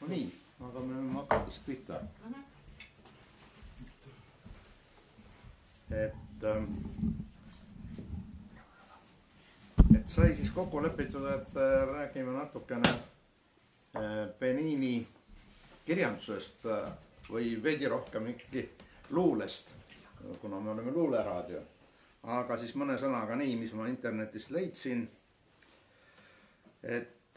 Nii, aga me võime hakata siis pihta. Et sai siis kokku lepitud, et räägime natukene Benini kirjandusest või veidi rohkem ikkagi luulest, kuna me oleme Luuleraadio. Aga siis mõne sõnaga nii, mis ma internetist leidsin, et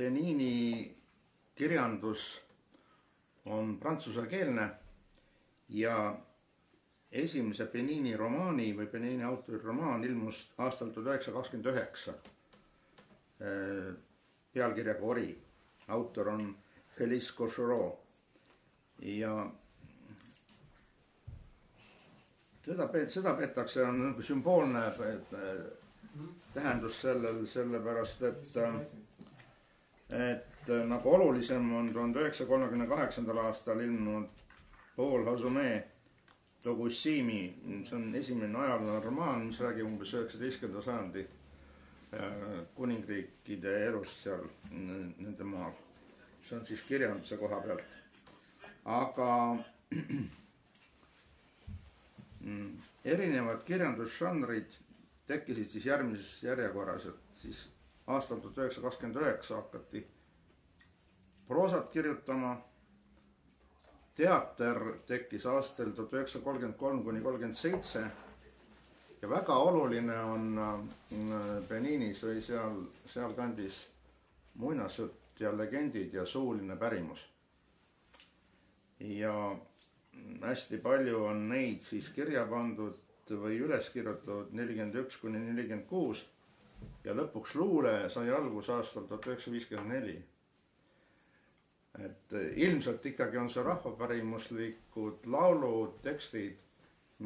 Benini kirjandus on prantsusekeelne ja esimese Benini romaani või Benini autori romaan ilmus aastal 1929 pealkirjaga Ori. Autor on Félix Cochereau ja seda peetakse on sümboolne tähendus sellepärast, et nagu olulisem on 1938. aastal ilmunud Paul Hazumee Togussimi, see on esimene ajalooline romaan, mis räägib umbes 19. sajandi kuningriikide elust seal nende maal. See on siis kirjanduse koha pealt. Aga erinevad kirjandusžanrid tekkisid siis järgmises järjekorras, et siis aastal 1929 hakati proosat kirjutama. Teater tekkis aastal 1933–37 ja väga oluline on Beninis või seal kandis muinasjutt ja legendid ja suuline pärimus. Ja hästi palju on neid siis kirja pandud või üles kirjutatud 41–46 ja lõpuks luule sai algus aastal 1954. Et ilmselt ikkagi on see rahvapärimuslikud laulud, tekstid,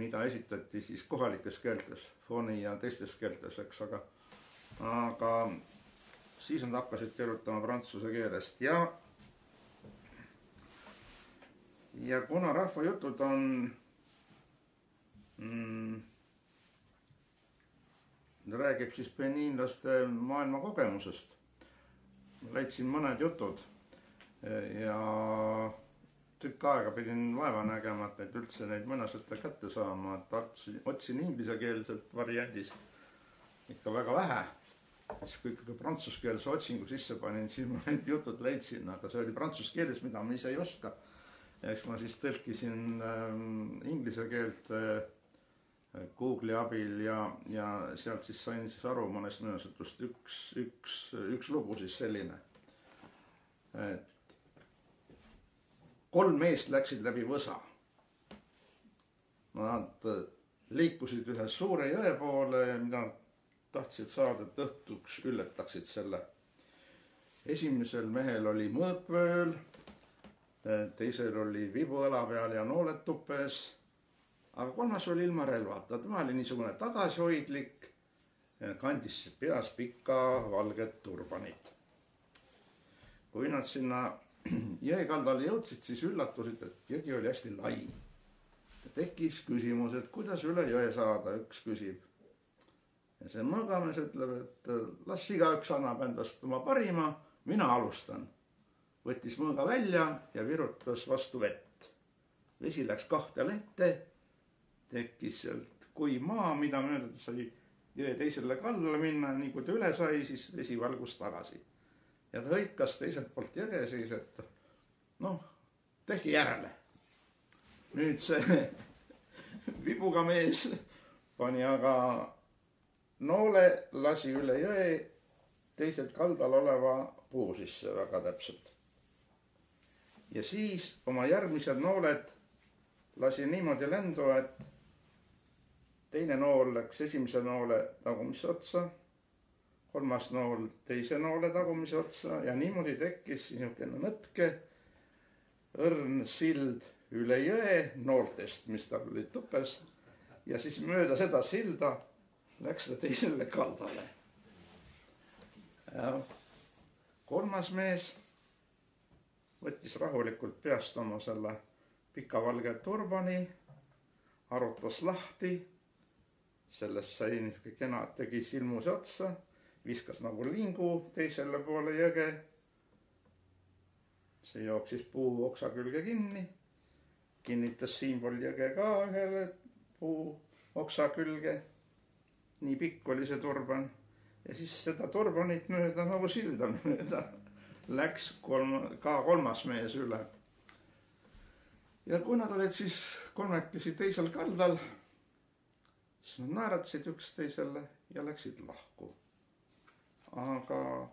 mida esitati siis kohalikes keeltes, foni ja teistes keeltes, eks, aga siis nad hakkasid kirjutama prantsuse keelest ja kuna rahvajutud on räägib siis beninlaste maailma kogemusest. Leidsin mõned jutud ja tükk aega pidin vaeva nägema, et üldse neid mõnasõtte kätte saama, et otsin inglisekeelselt variandis ikka väga vähe. Siis kui ikkagi prantsuskeelse otsingu sisse panin, siis ma need jutud leidsin, aga see oli prantsuskeeles, mida ma ise ei oska. Ja eks ma siis tõlkisin inglise keelt Google'i abil ja sealt siis sain siis aru mõnest mõnasõtust üks lugu siis selline. Et 3 meest läksid läbi võsa. Nad liikusid ühe suure jõe poole ja mida tahtsid saada, et õhtuks ületaksid selle. Esimesel mehel oli mõõkvööl, teisel oli vibu õla peal ja nooled tupes, aga 3. oli ilma relvata. Tema oli niisugune tagasihoidlik, kandis peas pikka valget turbanit. Kui nad sinna jõe kaldale jõudsid, siis üllatusid, et jõgi oli hästi lai. Tekkis küsimus, et kuidas üle jõe saada, üks küsib. Ja see mõõgamees ütleb, et las igaüks annab endast oma parima, mina alustan. Võttis mõõga välja ja virutas vastu vett. Vesi läks 2 lehte, tekkis sealt kui maa, mida mööda sai jõe teisele kaldale minna, nii kui ta üle sai, siis vesi valgus tagasi. Ja ta hõikas teiselt poolt jõge siis, et tehke järele. Nüüd see vibuga mees pani aga noole, lasi üle jõe teiselt kaldal oleva puu sisse väga täpselt. Ja siis oma järgmised nooled lasi niimoodi lendu, et teine nool läks esimese noole tagumisse otsa, 3. nool teise noole tagumise otsa ja niimoodi tekkis niisugune nõtke õrn sild üle jõe nooltest, mis tal oli tupes ja siis mööda seda silda läks ta teisele kaldale. Ja 3. mees võttis rahulikult peast oma selle pika valge turbani, arutas lahti, sellest sai niisugune kena, tegi silmuse otsa viskas nagu lingu teisele poole jõge. See jooksis puu oksa külge kinni, kinnitas siinpool jõge ka ühele puu oksa külge. Nii pikk oli see turban ja siis seda turbanit mööda nagu silda mööda läks ka kolmas mees üle. Ja kui nad olid siis kolmekesi teisel kaldal, siis nad naeratasid üksteisele ja läksid lahku. Aga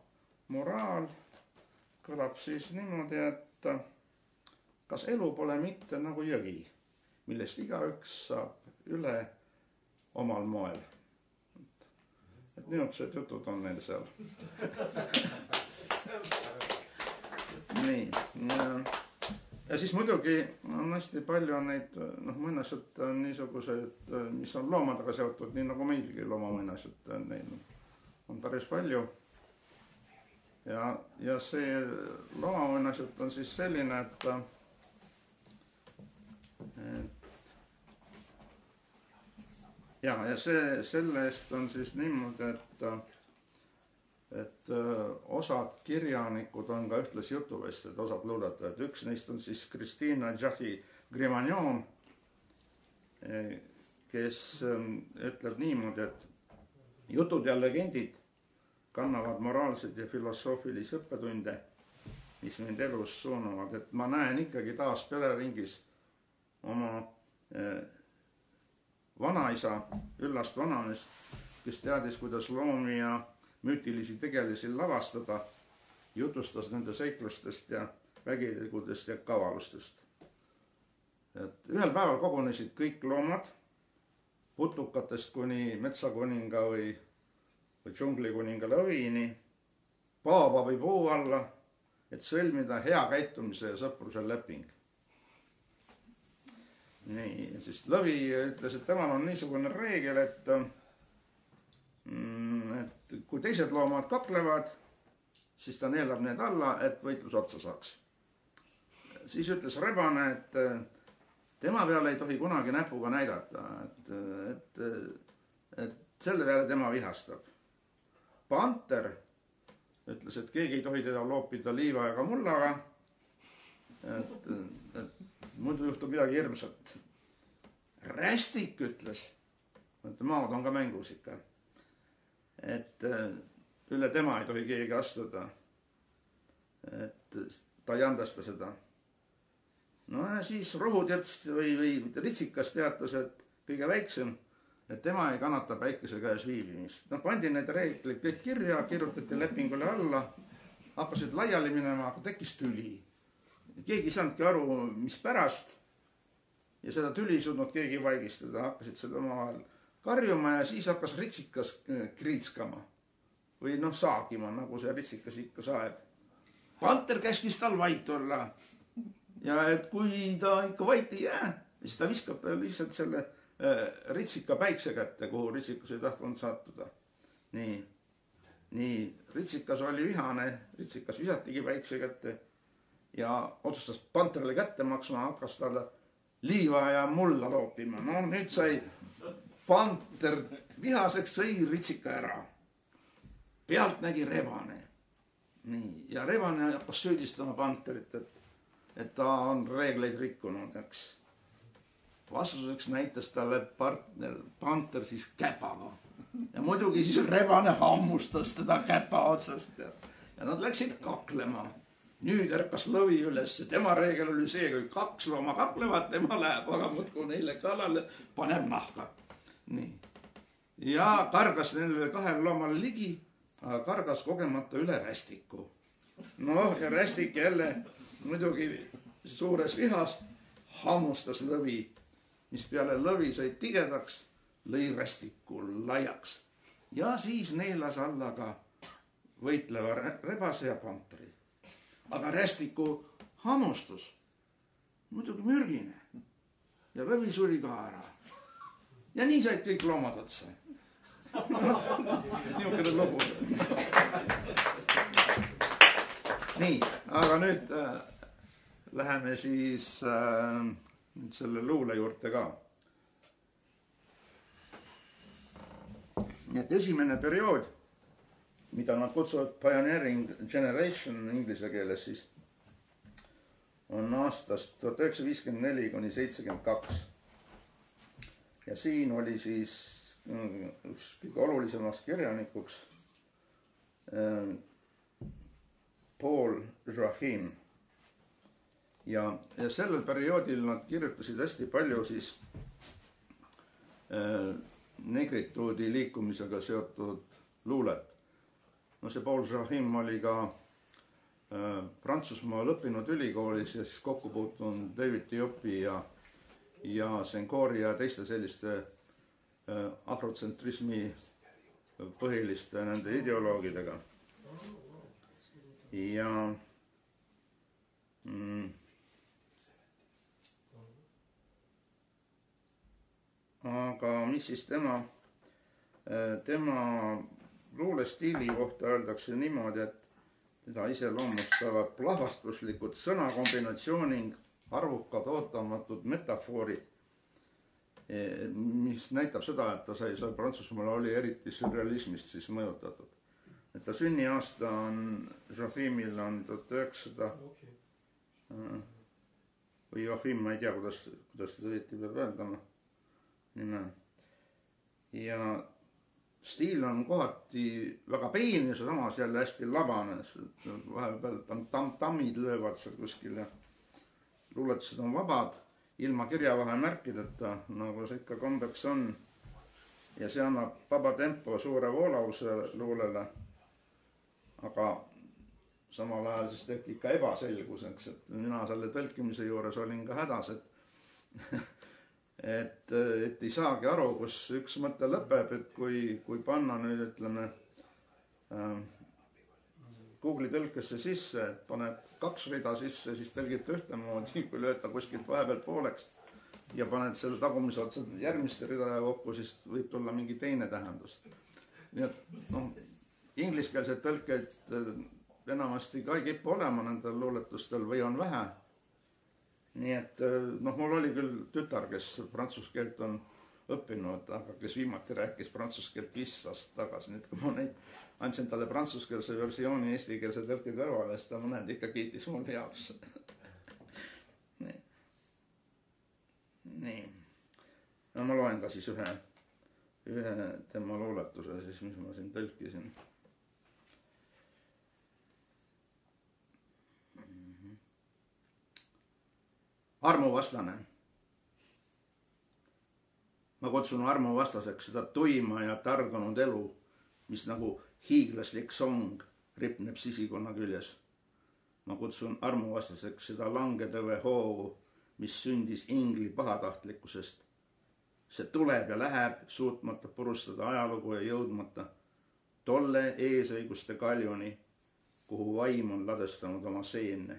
moraal kõlab siis niimoodi, et kas elu pole mitte nagu jõgi, millest igaüks saab üle omal moel. Et niisugused jutud on neil seal. Nii. Ja siis muidugi on hästi palju neid, mõnasjad on niisugused, mis on loomadega seotud, nii nagu meilgi loomamõnasjad, neid on päris palju. Ja see loomamõnasjad on siis selline, et selle eest on siis niimoodi, et osad kirjanikud on ka ühtlasi jutuvestjad, osad luuletajad. Üks neist on siis Jaak Känd, kes ütleb niimoodi, et jutud ja legendid kannavad moraalseid ja filosoofilisi õppetunde, mis mind elus suunavad. Et ma näen ikkagi taas pereringis oma vanaisa, üllast vanameest, kes teadis, kuidas loomi ja müütilisi tegelisi lavastada, jutustas nende seiklustest ja vägitegudest ja kavalustest. Et ühel päeval kogunesid kõik loomad, putukatest kuni metsakuninga või džunglikuninga lõvini, baobabi puu alla, et sõlmida hea käitumise ja sõpruse leping. Nii, siis lõvi ütles, et temal on niisugune reegel, et kui teised loomad kaklevad, siis ta neelab need alla, et võitlus otsa saaks. Siis ütles rebane, et tema peale ei tohi kunagi näpuga näidata, et selle peale tema vihastab. Panter ütles, et keegi ei tohi teda loopida liiva ega mullaga, et muidu juhtub midagi hirmsat. Rästik ütles, et maad on ka mängus ikka, et üle tema ei tohi keegi astuda, et ta ei andesta seda. No ja siis rohutirts või ritsikas teatas, et kõige väiksem, et tema ei kannata päikese käes viibimist. Pandi need reeglid kõik kirja, kirjutati lepingule alla, hakkasid laiali minema, aga tekkis tüli. Keegi ei saanudki aru, mis pärast, ja seda tüli ei suutnud keegi vaigistada, hakkasid seda omavahel karjuma ja siis hakkas ritsikas kriitskama või saagima, nagu see ritsikas ikka saeb. Panter käskis tal vait olla ja et kui ta ikka vait ei jää, siis ta viskab ta lihtsalt selle ritsika päikse kätte, kuhu ritsikas ei tahtnud sattuda. Nii, ritsikas oli vihane, ritsikas visatigi päikse kätte ja otsustas Panterile kätte maksma, hakkas talle liiva ja mulla loopima. No nüüd sai Panter vihaseks, sõi ritsika ära. Pealt nägi rebane. Nii, ja rebane hakkas süüdistama Panterit, et ta on reegleid rikkunud, eks. Vastuseks näitas talle Panter siis käpaga. Ja muidugi siis rebane hammustas teda käpa otsast ja nad läksid kaklema. Nüüd ärkas lõvi üles. Tema reegel oli see, kui kaks looma kaklevad, tema läheb, aga muudkui neile kalale paneb nahka. Nii. Ja kargas neile kahel loomale ligi, aga kargas kogemata üle rästiku. No ja rästik jälle muidugi suures vihas hammustas lõvi, mis peale lõvi sai tigedaks, lõi rästiku laiaks. Ja siis neelas alla ka võitleva rebase ja pantri. Aga rästiku hammustus muidugi mürgine ja lõvi suri ka ära. Ja nii said kõik loomad otsa. Niisugune lugu. Nii, aga nüüd läheme siis selle luule juurde ka. Nii et esimene periood mida nad kutsuvad Pioneering Generation inglise keeles, siis on aastast 1954 kuni 72. Ja siin oli siis üks kõige olulisemaks kirjanikuks Paul Joachim. Ja sellel perioodil nad kirjutasid hästi palju siis negrituudi liikumisega seotud luulet. No see Paul Joachim oli ka Prantsusmaal õppinud ülikoolis ja siis kokku puutunud David Diop'i ja Senghori ja teiste selliste afrotsentrismi põhiliste nende ideoloogidega. Ja aga mis siis tema luulestiili kohta öeldakse niimoodi, et teda iseloomustavad plahvastuslikud sõnakombinatsiooniga arvukad ootamatud metafoorid, mis näitab seda, et ta sai Prantsusmaal oli eriti sürrealismist siis mõjutatud. Et ta sünniaasta on Joachimil on 1900 või Joachim, ma ei tea, kuidas ta õieti peab öeldama nime. Ja stiil on kohati väga peen ja samas jälle hästi labane, sest vahepeal tammid löövad seal kuskil ja luuletused on vabad, ilma kirjavahemärkideta, nagu see ikka kombeks on. Ja see annab vaba tempo suure voolavuse luulele, aga samal ajal siis tekib ka ebaselguseks, et mina selle tõlkimise juures olin ka hädas, et ei saagi aru, kus üks mõte lõpeb, et kui panna nüüd, ütleme, Google'i tõlkesse sisse, et paned 2 rida sisse, siis tõlgib ta ühtemoodi, kui lööd ta kuskilt vahepeal pooleks ja paned selle tagumise otsa järgmiste ridade kokku, siis võib tulla mingi teine tähendus. Nii et ingliskeelsed tõlkeid enamasti ka ei kipu olema nendel luuletustel või on vähe. Nii et mul oli küll tütar, kes prantsuse keelt on õppinud, aga kes viimati rääkis prantsuse keelt 5 aastat tagasi. Nüüd kui ma neid andsin talle prantsuskeelse versiooni eestikeelse tõlke kõrvale, siis ta mõned ikka kiitis mul heaks. Nii. No ma loen ka siis ühe tema luuletuse, siis mis ma siin tõlkisin. Armuvastane. Ma kutsun armuvastaseks seda tuima ja targanud elu, mis nagu hiiglaslik song ripneb sisikonna küljes. Ma kutsun armuvastaseks seda langetõve hoogu, mis sündis ingli pahatahtlikkusest. See tuleb ja läheb, suutmata purustada ajalugu ja jõudmata tolle eesõiguste kaljuni, kuhu vaim on ladestanud oma seenne.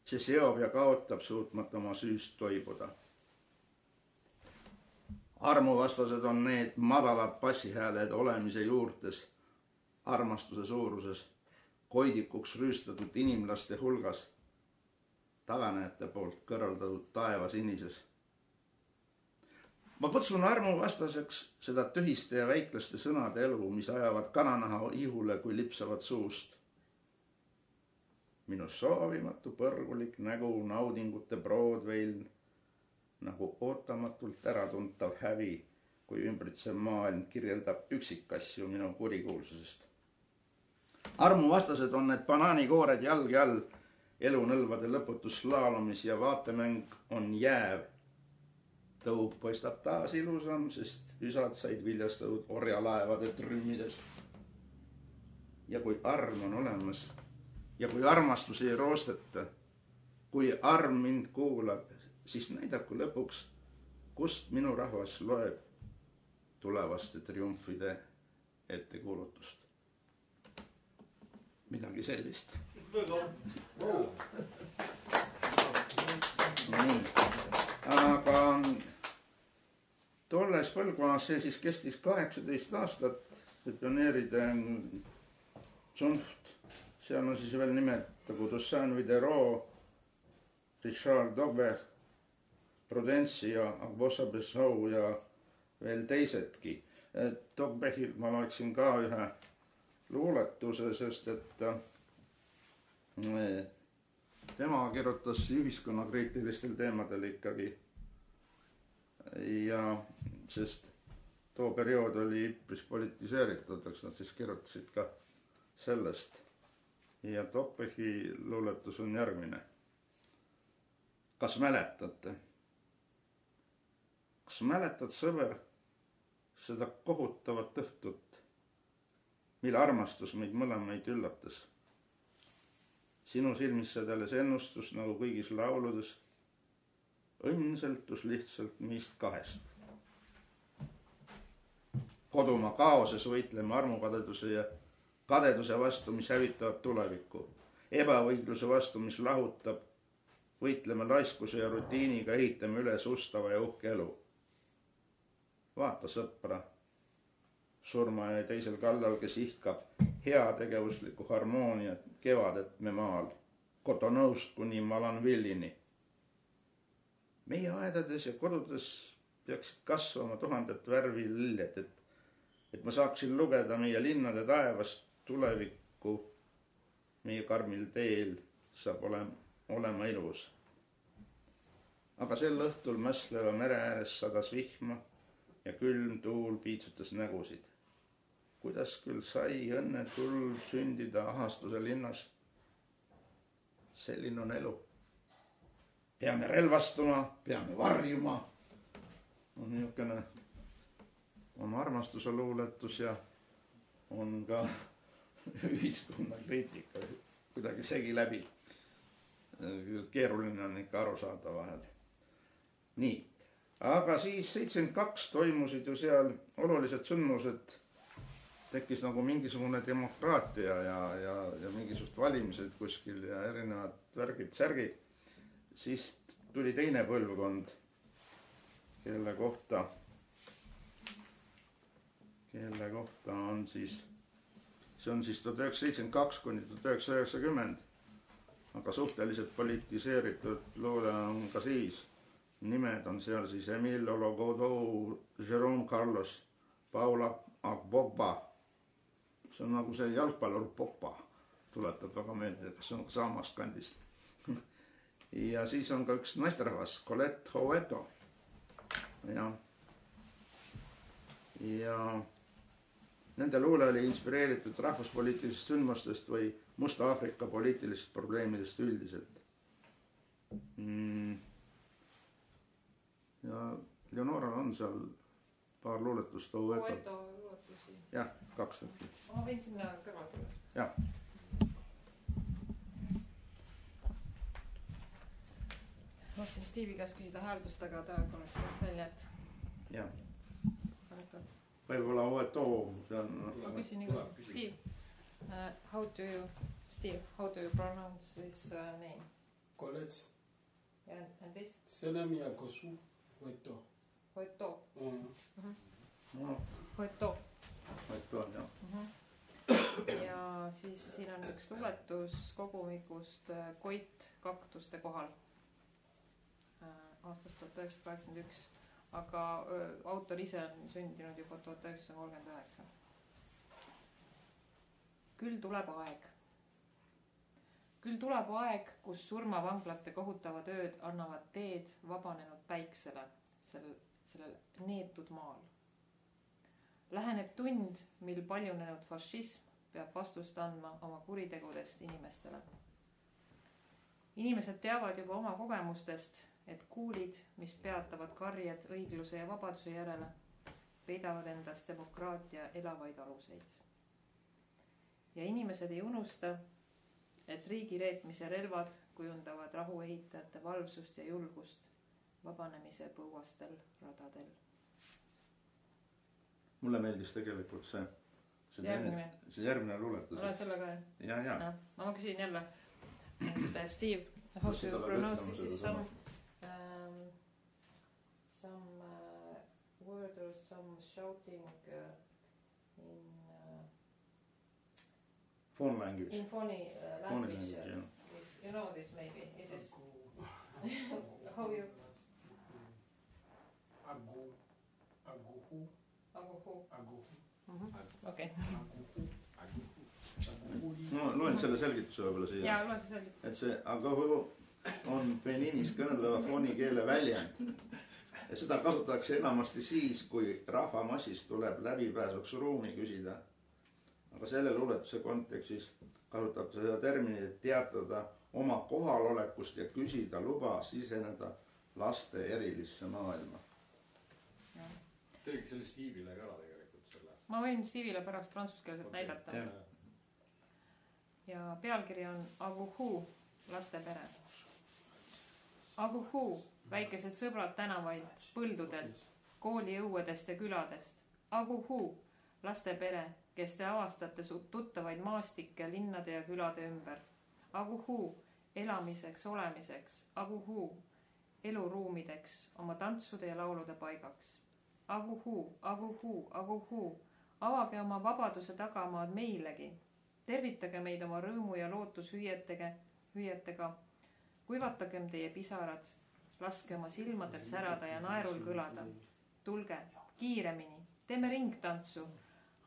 See seob ja kaotab, suutmata oma süüst toibuda. Armuvastased on need madalad bassihääled olemise juurtes, armastuse suuruses, koidikuks rüüstatud inimlaste hulgas, taganejate poolt kõrvaldatud taeva sinises. Ma kutsun armuvastaseks seda tühiste ja väiklaste sõnade elu, mis ajavad kananaha ihule, kui lipsavad suust. Minu soovimatu põrgulik nägu naudingute broodveiln, nagu ootamatult äratuntav hävi, kui ümbritsev maailm kirjeldab üksikasju minu kurikuulsusest. Armuvastased on need banaanikoored jalgi all, elunõlvade lõputus slaalomis ja vaatemäng on jääv. Tõub paistab taas ilusam, sest üsad said viljastatud orjalaevade trümmides. Ja kui arm on olemas, ja kui armastus ei roosteta, kui arm mind kuulab, siis näidaku lõpuks, kust minu rahvas loeb tulevaste triumfide ettekuulutust. Midagi sellist. Nii. Aga tolles põlvkonnas see siis kestis 18 aastat, see pioneeride tsunft. Seal on siis veel nimetagu Toussaint Diderot, Richard Dogbeh, Prudensi ja Agbossa ja veel teisedki. Dogbehil ma loeksin ka ühe luuletuse, sest et tema kirjutas ühiskonnakriitilistel teemadel ikkagi. Ja sest too periood oli üpris politiseeritud, eks nad siis kirjutasid ka sellest. Ja Toppehi luuletus on järgmine. Kas mäletate? Kas mäletad, sõber, seda kohutavat õhtut, mille armastus meid mõlemaid üllatas? Sinu silmis sedeles ennustus nagu kõigis lauludes. Õnn sõltus lihtsalt meist kahest. Kodumaa kaoses võitleme armukadeduse ja kadeduse vastu, mis hävitavad tulevikku. Ebaõigluse vastu, mis lahutab. Võitleme laiskuse ja rutiiniga, ehitame üles ustava ja uhke elu. Vaata sõpra, surma ja teisel kallal, kes ihkab heategevuslikku harmooniat, kevadet me maal, Cotonoust kuni Malanvillini. Meie aedades ja kodudes peaksid kasvama 1000 värvi lilled, et ma saaksin lugeda meie linnade taevast tulevikku. Meie karmil teel saab olema ilus. Aga sel õhtul mässleva mere ääres sadas vihma ja külm tuul piitsutas nägusid. Kuidas küll sai õnnetul sündida ahastuse linnas? Selline on elu. Peame relvastuma, peame varjuma. On niisugune oma armastuse luuletus ja on ka ühiskonna kriitika kuidagi segi läbi. Keeruline on ikka aru saada vahel. Nii, aga siis 72 toimusid ju seal olulised sündmused. Tekkis nagu mingisugune demokraatia ja mingisugust valimised kuskil ja erinevad värgid, särgid. Siis tuli teine põlvkond, kelle kohta on siis, see on siis 1972 kuni 1990, aga suhteliselt politiseeritud luule on ka siis. Nimed on seal siis Emil Ologodo, Jerome Carlos, Paula Agbogba. See on nagu see jalgpallur Poppa, tuletab väga meelde, kas on samast kandist. Ja siis on ka üks naisterahvas, Colette Hoveto. Ja nende luule oli inspireeritud rahvuspoliitilisest sündmustest või Musta Aafrika poliitilistest probleemidest üldiselt. Ja Leonoral on seal paar luuletust Hoveto. Jah, 2 tükki. Ma võin sinna kõrvalt üle. Jah. Mõtlesin Steve'i käest küsida hääldust, aga ta oleks välja, et... Jah. Võib-olla Hoveto. Ma küsin nii, Steve, how do you pronounce this name? Colette. And this? Senami Akosu, Hoveto. Hoveto. Hoveto, jah. Ja siis siin on üks luuletus kogumikust Koit kaktuste kohal aastast 1981, aga autor ise on sündinud juba 1939. Küll tuleb aeg. Küll tuleb aeg, kus surmavanglate kohutavad ööd annavad teed vabanenud päiksele, sellel neetud maal. Läheneb tund, mil paljunenud fašism peab vastust andma oma kuritegudest inimestele. Inimesed teavad juba oma kogemustest, et kuulid, mis peatavad karjed õigluse ja vabaduse järele, peidavad endas demokraatia elavaid aluseid. Ja inimesed ei unusta, et riigireetmise relvad kujundavad rahuehitajate valvsust ja julgust vabanemise põuastel radadel. Mulle meeldis tegelikult see järgmine luuletus. Ole selle ka, jah? Ja. Ma küsin jälle, et Steve, how do you pronounce this? Some word or some shouting in phone language. In phony language. Yeah. You know this maybe. Is this how you? Aguhu. Aguhu. Aguhu. Okay. Aguhu. loen selle selgituse võib-olla siia. Jaa, loen selle selgituse. Et see agohu on Beninis kõneleva fonikeele väljend. Ja seda kasutatakse enamasti siis, kui rahvamassis tuleb läbipääsuks ruumi küsida. Aga selle luuletuse kontekstis kasutab seda terminit teatada oma kohalolekust ja küsida luba siseneda laste erilisse maailma. Teegi selle Steve'ile ka ära tegelikult selle. Ma võin Steve'ile pärast prantsuskeelset näidata. Ja pealkiri on Aguhu, laste pere. Aguhu, väikesed sõbrad tänavaid, põldudelt, kooli õuedest ja küladest. Aguhu, laste pere, kes te avastate tuttavaid maastikke linnade ja külade ümber. Aguhu, elamiseks, olemiseks. Aguhu, eluruumideks, oma tantsude ja laulude paigaks. Aguhu, aguhu, aguhu, avage oma vabaduse tagamaad meilegi. Tervitage meid oma rõõmu ja lootushüüetega. Kuivatagem teie pisarad, laske oma silmadel särada ja naerul kõlada. Tulge, kiiremini, teeme ringtantsu,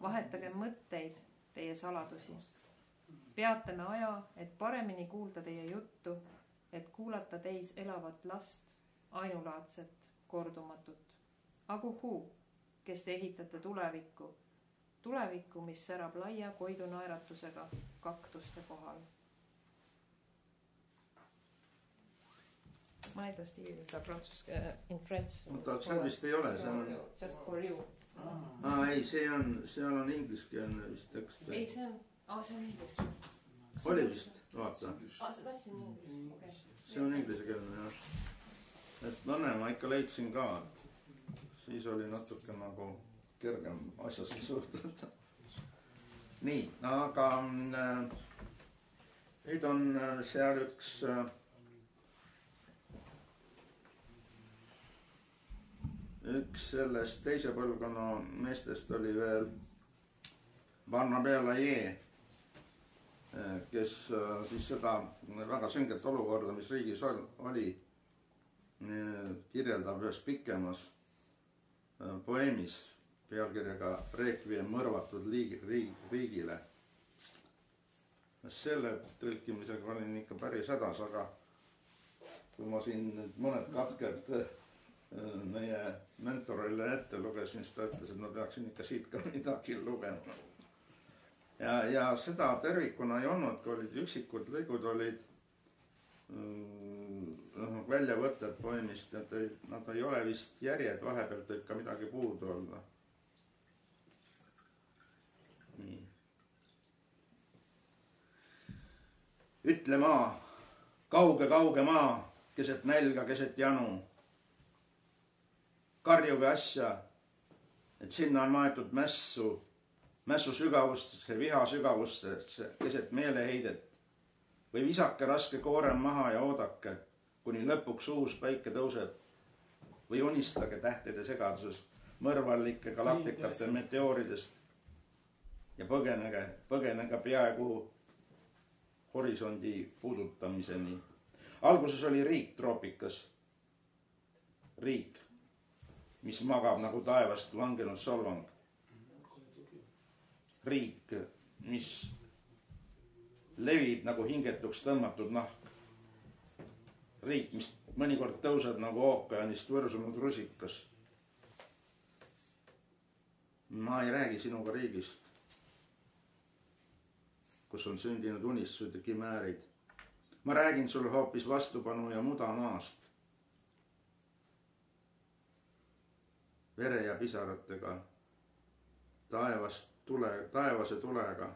vahetagem mõtteid, teie saladusi. Peatame aja, et paremini kuulda teie juttu, et kuulata teis elavat last, ainulaadset, kordumatut. Aguhu, kes te ehitate tulevikku. Tulevikku, mis särab laia koidu naeratusega kaktuste kohal. Ma näitan Steve'ile seda prantsuske in French. See vist ei ole, see on... Just for you. Ei, seal on ingliskeelne vist tekst. Ei, see on ingliskeelne. Oli vist, vaata. See tahtsin ingliskeelne. See on ingliskeelne, jah. Et Lanne ma ikka leidsin ka, et siis oli natuke nagu kergem asjasse suhtuda. Nii, aga nüüd on seal üks sellest teise põlvkonna meestest oli veel Barnabé, kes siis seda väga sünget olukorda, mis riigis oli, kirjeldab ühes pikemas poeemis pealkirjaga Requiem mõrvatud riigile. Selle tõlkimisega olin ikka päris hädas, aga kui ma siin mõned katked meie mentorile ette lugesin, siis ta ütles, et ma peaksin ikka siit ka midagi lugema. Ja seda tervikuna ei olnud, kui olid üksikud lõigud, olid väljavõtted poemist, et nad ei ole vist järjed, vahepealt võib ka midagi puudu olla. Nii. Ütle maa, kauge maa, keset nälga, keset janu. Karjuge asja, et sinna on maetud mässu sügavustesse, viha sügavustesse, keset meeleheidet. Või visake raske koorem maha ja oodake, kuni lõpuks uus päike tõuseb. Või unistage tähtede segadusest, mõrvallike galaktikate meteooridest ja põgenege peaaegu horisondi puudutamiseni. Alguses oli riik troopikas. Riik, mis magab nagu taevast langenud solvang. Riik, mis levib nagu hingetuks tõmmatud nahk. Riik, mis mõnikord tõuseb nagu ookeanist võrsunud rusikas. Ma ei räägi sinuga riigist, kus on sündinud unistused ja kimäärid. Ma räägin sulle hoopis vastupanu ja muda maast. Vere ja pisaratega, taevase tulega,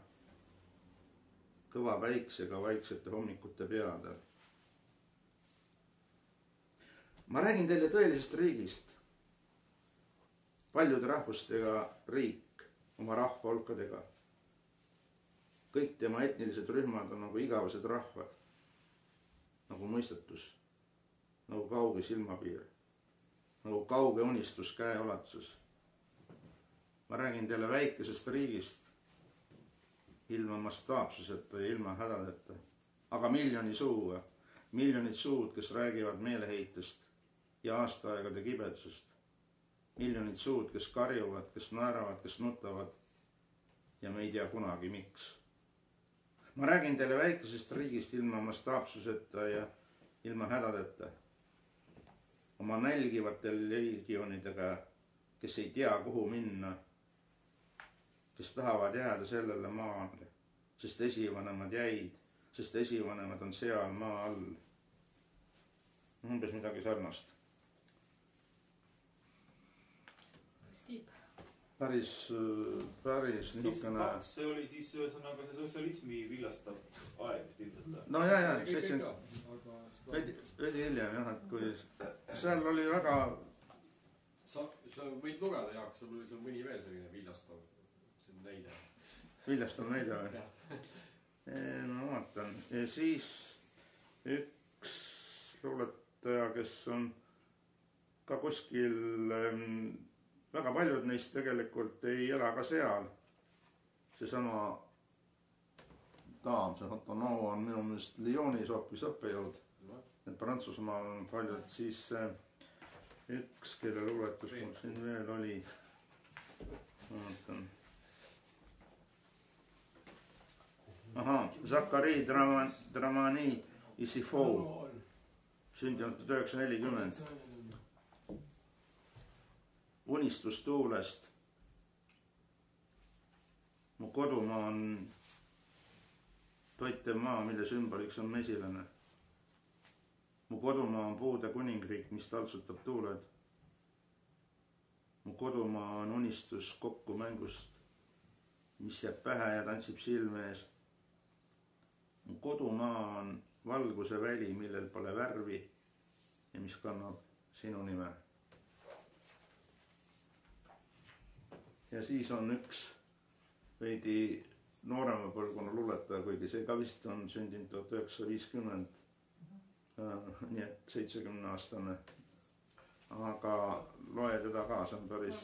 kõva päiksega vaiksete hommikute peadel. Ma räägin teile tõelisest riigist. Paljude rahvustega riik, oma rahvahulkadega. Kõik tema etnilised rühmad on nagu igavesed rahvad. Nagu mõistetus, nagu kauge silmapiir, nagu kauge unistus käeulatuses. Ma räägin teile väikesest riigist, ilma mastaapsuseta ja ilma hädadeta, aga miljonid suud, kes räägivad meeleheitest ja aastaaegade kibedusest. Miljonid suud, kes karjuvad, kes naeravad, kes nutavad ja me ei tea kunagi miks. Ma räägin teile väikesest riigist ilma mastaapsuseta ja ilma hädadeta. Oma nälgivate legionidega, kes ei tea, kuhu minna, kes tahavad jääda sellele maale, sest esivanemad jäid, sest esivanemad on seal maa all. Umbes midagi sarnast. Päris niisugune... See oli siis ühesõnaga see sotsialismi villastav aeg ilmselt. No ja, veidi hiljem jah, et kui seal oli väga... Sa võid lugeda, Jaak, sul oli mõni veel selline viljastav näide. Viljastav näide või? Ma vaatan. Ja siis üks luuletaja, kes on ka kuskil... Väga paljud neist tegelikult ei ela ka seal. Seesama daam, see Fotonoo on minu meelest Lyonis hoopis õppejõud. Need Prantsusmaal on paljud. Siis üks, kelle luuletus mul siin veel oli. Zakari Dramani Isifou. Sündinud 1940. Unistustuulest. Mu kodumaa on toitev maa, mille sümboliks on mesilane. Mu kodumaa on puude kuningriik, mis taltsutab tuuled. Mu kodumaa on unistus kokkumängust, mis jääb pähe ja tantsib silme ees. Mu kodumaa on valguse väli, millel pole värvi ja mis kannab sinu nime. Ja siis on üks veidi noorema põlvkonna luuletaja, kuigi see ka vist on sündinud 1950, nii et 70-aastane. Aga loe teda ka, see on päris...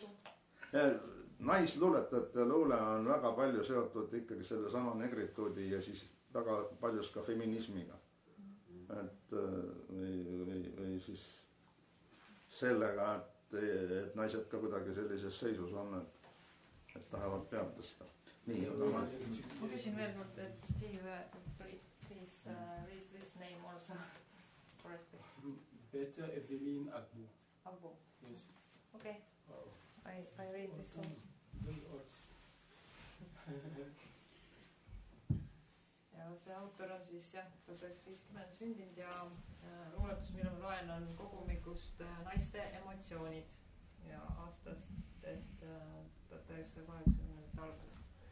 Naisluuletajate luule on väga palju seotud ikkagi selle sama negrituudi ja siis väga paljus ka feminismiga. Või siis sellega, et naised ka kuidagi sellises seisus on, et tahavad peab tõsta. Nii, ma küsin veel kord, et Steve, please read this name also correctly. Peter Evelyn Agbu. Agbu? Yes. Okay. I read this one. Ja see autor on siis jah, 1950 sündinud ja luuletus, mille ma loen, on kogumikust naiste emotsioonid ja aastastest 1980 algusest.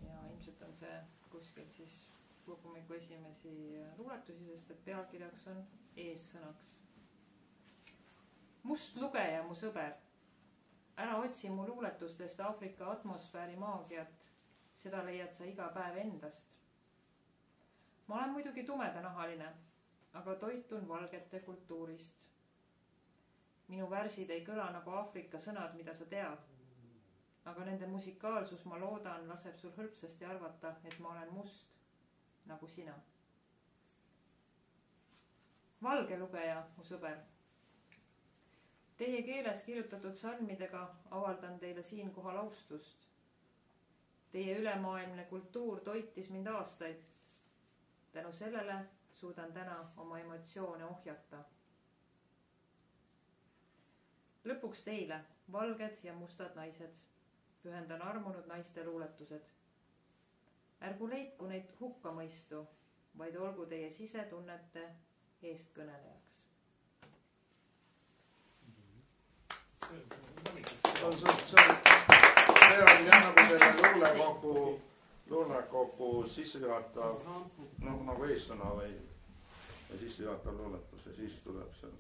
Ja ilmselt on see kuskil siis kogumiku esimesi luuletusi, sest et pealkirjaks on eessõnaks. Must lugeja, mu sõber, ära otsi mu luuletustest Aafrika atmosfääri maagiat, seda leiad sa iga päev endast. Ma olen muidugi tumedanahaline, aga toitun valgete kultuurist. Minu värsid ei kõla nagu Aafrika sõnad, mida sa tead. Aga nende musikaalsus, ma loodan, laseb sul hõlpsasti arvata, et ma olen must, nagu sina. Valge lugeja, mu sõber. Teie keeles kirjutatud salmidega avaldan teile siinkohal austust. Teie ülemaailmne kultuur toitis mind aastaid. Tänu sellele suudan täna oma emotsioone ohjata. Lõpuks teile, valged ja mustad naised, pühendan armunud naiste luuletused. Ärgu leidku neid hukkamõistu, vaid olgu teie sisetunnete eestkõnelejaks. See on jah nagu selle luulekogu sissejuhatav, nagu eessõna või sissejuhatav luuletus ja siis tuleb see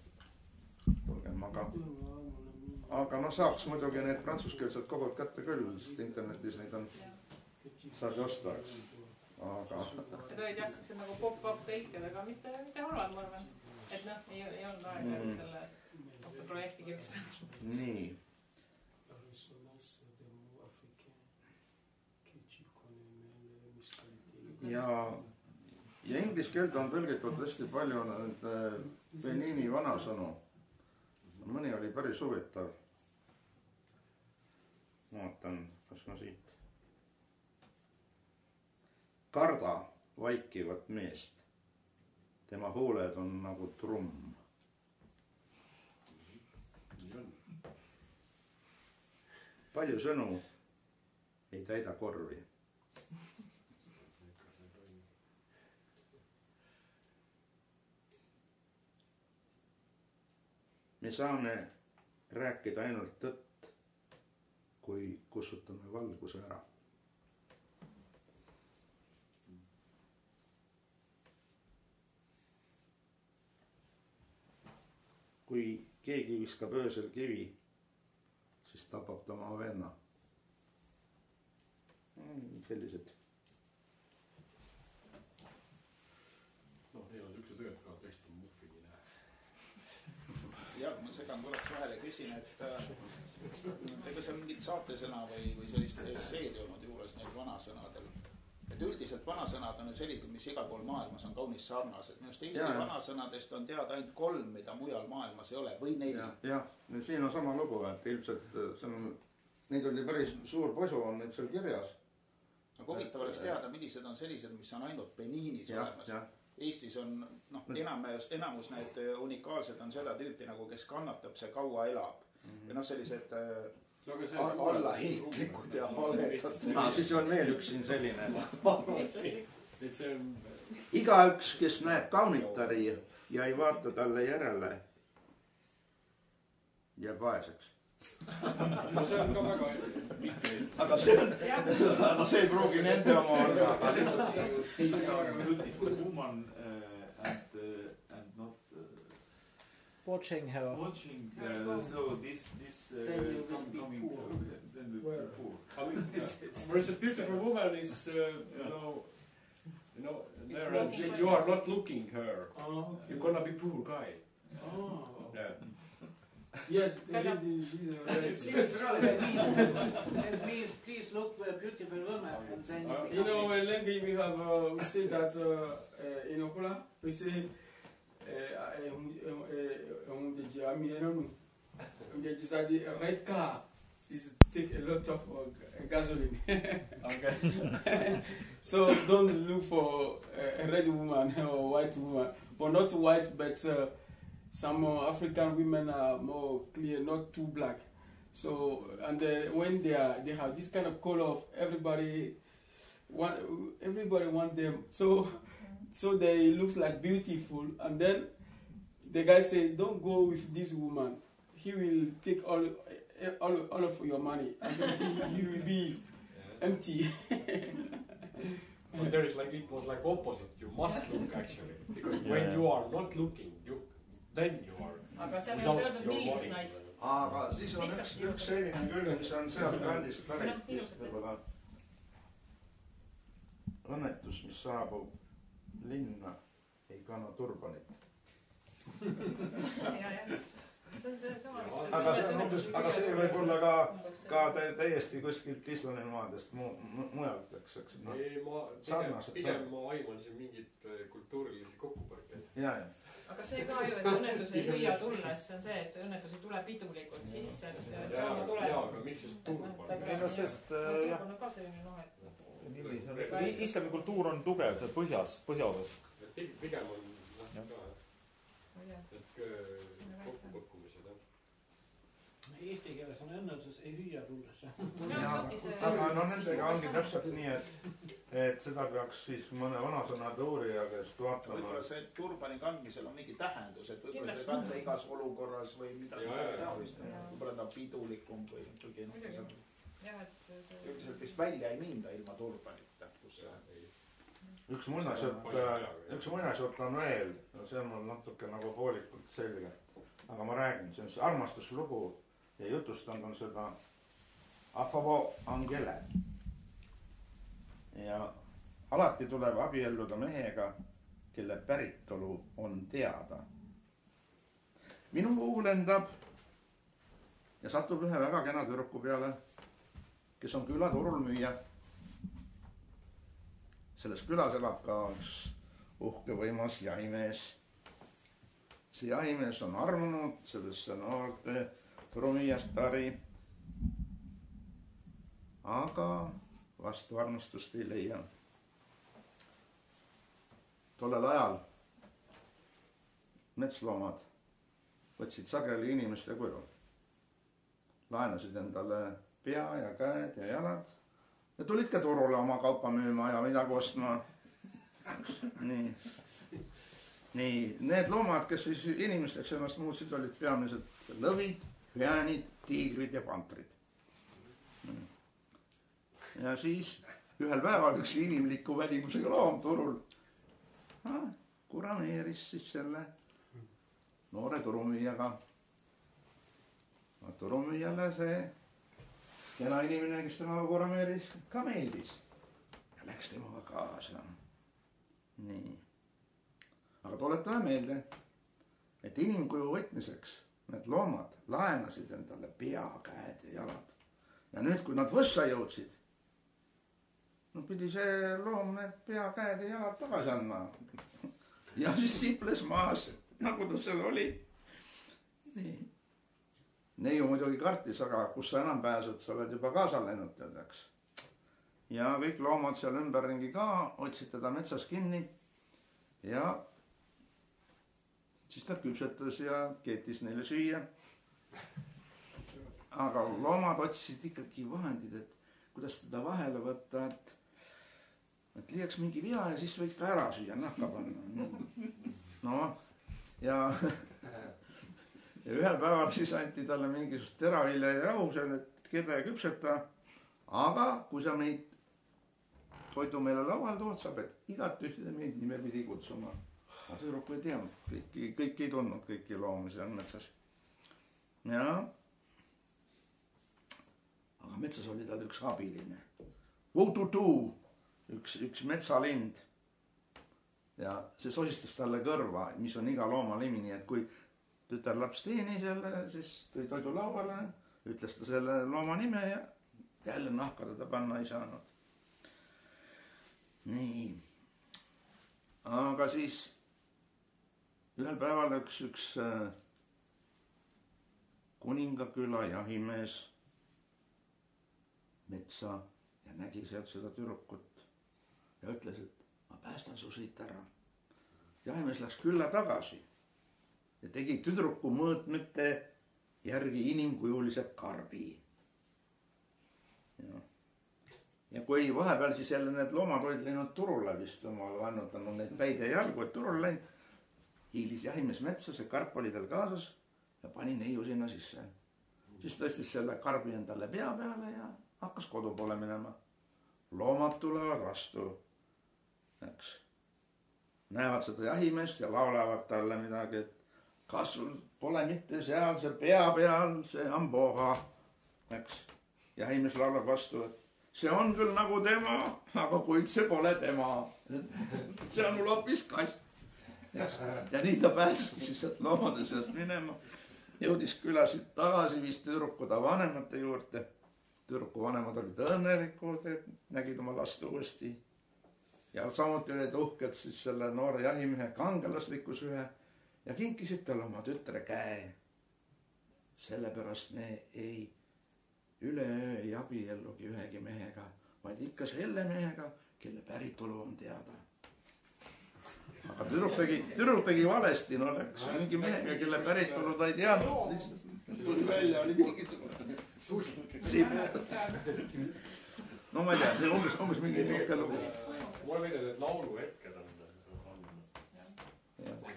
tulgem, aga saaks muidugi need prantsuskeelsed kogud kätte küll, sest internetis neid on saagi osta, eks. Need olid jah, see nagu pop-up tõiked, aga mitte halvad, ma arvan. Et ei olnud aega selle projekti kirjastada. Nii. Ja inglise keelde on tõlgitud hästi palju Benini vanasõnu. Mõni oli päris huvitav. Vaatan, kas ma siit. karda vaikivat meest. Tema huuled on nagu trumm. Palju sõnu ei täida korvi. Me saame rääkida ainult tõtt, kui kussutame valguse ära. Kui keegi viskab öösel kivi, siis tapab ta oma venna. Sellised. Neil on üks tööd ka, teist on muffini näe. Jaak, ma segan korraks vahele, küsin, et ega seal mingit saatesõna või sellist esseed olnud juures neil vanasõnadel. Et üldiselt vanasõnad on ju sellised, mis igal pool maailmas on kaunis sarnased. Minust Eesti vanasõnadest on teada ainult 3, mida mujal maailmas ei ole, või 4. Jah, siin on sama lugu, et ilmselt neid oli päris suur posu, on neid seal kirjas. Aga huvitav oleks teada, millised on sellised, mis on ainult Beninis olemas. Eestis on, enamus need unikaalsed on seda tüüpi, nagu kes kannatab, see kaua elab. Ja sellised allaheitlikud ja valetad. Siis on veel üks siin selline. Igaüks, kes näeb kaunitari ja ei vaata talle järele, jääb vaeseks. No see on ka väga mitte Eestis. Aga see ei pruugi nende oma olla. Beautiful woman and not watching her. So this then you will be poor. Then we will be poor. Whereas a beautiful woman is, there and you are not looking her. You're gonna be poor guy. Yeah. Yes, That means please look for a beautiful woman and then you know, in Lengi we say that in Okola we say a red car is take a lot of gasoline. Okay. So don't look for a red woman or white woman, but not white, but some African women are more clear, not too black. So, and when they have this kind of color of everybody want them. So they look like beautiful. And then the guy say, don't go with this woman. He will take all of your money. And then he will be empty. But there is it was like opposite. You must look actually. Because when you are not looking, then you are. Aga seal ei ole öeldud millist naist. Aga siis on üks selline küll, mis on sealt kandist pärit vist võib-olla õnnetus, mis saabub linna, ei kanna turbanit. Aga see võib olla ka täiesti kuskilt Islamimaadest mujalt, eks. Pigem ma aiman siin mingit kultuurilisi kokkupõrkeid. Aga see ka ju, et õnnetus ei hüüa tulles, see on see, et õnnetus ei tule pidulikult sisse. Jaa, aga miks just turban? Ei no sest, jah, islami kultuur on tugev põhjaosas. Pigem on kokkupõkkumised. Eesti keeles on õnnetus ei hüüa tulles. Aga nendega ongi täpselt nii, et seda peaks siis mõne vanasõnade uurija käest vaatama. Võib-olla see turbani kandmisel on mingi tähendus, et võib-olla see kanda igas olukorras või midagi taolist. Võib-olla ta pidulikum või ikkagi üldiselt vist välja ei minda ilma turbanita. Üks muinasjutt on veel, see on mul natuke nagu hoolikult selge. Aga ma räägin, see on see armastuslugu ja jutustanud on seda Afavo Angele. Ja alati tuleb abielluda mehega, kelle päritolu on teada. Minu puu lendab ja satub ühe väga kena tüdruku peale, kes on külaturul müüja. Selles külas elab ka üks uhke võimas jahimees. See jahimees on armunud sellesse noorte turumüüjast tari, aga vastu armastust ei leia. tollel ajal metsloomad võtsid sageli inimeste kuju. Laenasid endale pea ja käed ja jalad ja tulid ka turule oma kaupa müüma ja midagi ostma. Nii, need loomad, kes siis inimesteks ennast muutsid, olid peamiselt lõvid, hüäänid, tiigrid ja pantrid. Ja siis ühel päeval üks inimliku välimusega loom turul kurameeris siis selle noore turumüüjaga. Turumüüjale see kena inimene, kes temaga kurameeris, ka meeldis ja läks temaga kaasa. Nii. Aga tuletame meelde, et inimkuju võtmiseks need loomad laenasid endale pea, käed ja jalad. Ja nüüd, kui nad võssa jõudsid, pidi see loom need pea, käed ja jalad tagasi andma. Ja siis siples maas, nagu ta seal oli. Nii. Neiu muidugi kartis, aga kus sa enam pääsed, sa oled juba kaasa läinud, teadaks. Ja kõik loomad seal ümberringi ka otsid teda metsas kinni ja siis ta küpsetas ja keetis neile süüa. Aga loomad otsisid ikkagi vahendid, et kuidas teda vahele võtta, et liiaks mingi via ja siis võiks ta ära süüa, nahka panna. No, ja ühel päeval siis anti talle mingisugust teravilja ja jahu seal, et keda ja küpseta. Aga kui sa meid toidu meile laual tood, sa pead igat ühte meid nimepidi kutsuma. Aga tüdruk ei teadnud, kõik ei tundnud, kõiki loomi seal metsas. Ja aga metsas oli tal üks abiline. Vututu, üks metsalind. Ja see sosistas talle kõrva, mis on iga looma nimi, nii et kui tütarlaps teeni selle, siis tõi toidu lauale, ütles ta selle looma nime ja jälle nahka teda panna ei saanud. Nii. Aga siis ühel päeval üks kuningaküla jahimees metsa ja nägi sealt seda tüdrukut ja ütles, et ma päästan su siit ära. Jahimees läks külla tagasi ja tegi tüdruku mõõtmete järgi inimkujulise karbi. Ja kui vahepeal siis jälle need loomad olid läinud turule vist omal annutanud neid päid ja jalgu, et turule läinud, hiilis jahimees metsa, see karp oli tal kaasas ja pani neiu sinna sisse. Siis tõstis selle karbi endale pea peale ja hakkas kodu poole minema. Loomad tulevad vastu. Näevad seda jahimeest ja laulavad talle midagi, et kas sul pole mitte seal see pea peal, see amboga. Jahimees laulab vastu, et see on küll nagu tema, aga kuid see pole tema. See on mul hoopis kast. Ja nii ta pääski siis sealt loomade seast minema. Jõudis külasid tagasi, viis tüdruku ta vanemate juurde. Tüdruku vanemad olid õnnelikud, et nägid oma last uuesti. Ja samuti olid uhked siis selle noore jahimehe kangelaslikkus ühe ja kinkisid talle oma tütre käe. Sellepärast me üleöö ei abiellugi ühegi mehega, vaid ikka selle mehega, kelle päritolu on teada. Aga tüdruk tegi valesti, no läks mingi mehega, kelle päritolu ta ei teadnud. Tuli välja, oli mingisugune sipp. No ma ei tea, see on umbes mingi niuke lugu. Mulle meeldib, et laulu hetked on,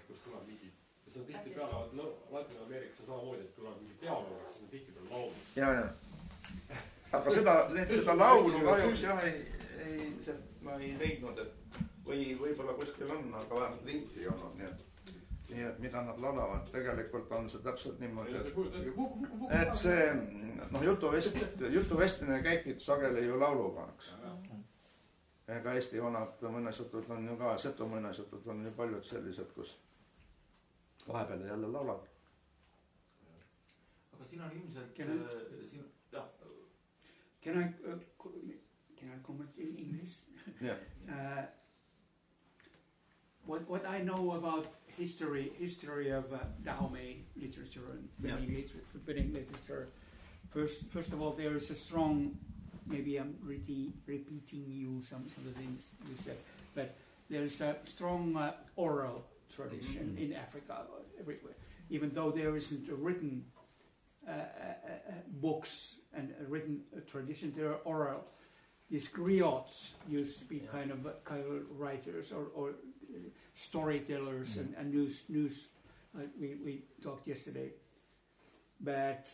kus tuleb mingi, see on tihti peale, Ladina-Ameerikas on samamoodi, et tuleb mingi dialoog, siis on tihti peale laulu. Ja. Aga seda laulu kahjuks jah, ma ei leidnud, et võib-olla kuskil on, aga vähemalt linki ei olnud, nii et mida nad laulavad, tegelikult on see täpselt niimoodi, et see jutuvestmine käibki sageli ju lauluga, eks. Ega Eesti vanad mõnesjutud on ju ka, Setu mõnesjutud on ju paljud sellised, kus vahepeal jälle laulab. Aga siin on ilmselt Can I comment in English? Yeah. What I know about history of Dahomey literature and Benin literature. First of all, there is a strong. Maybe I'm repeating you some of the things you said, but there is a strong oral tradition in Africa everywhere. Even though there isn't a written books and a written tradition, there are oral. These griots used to be kind of writers or storytellers and news like we talked yesterday. But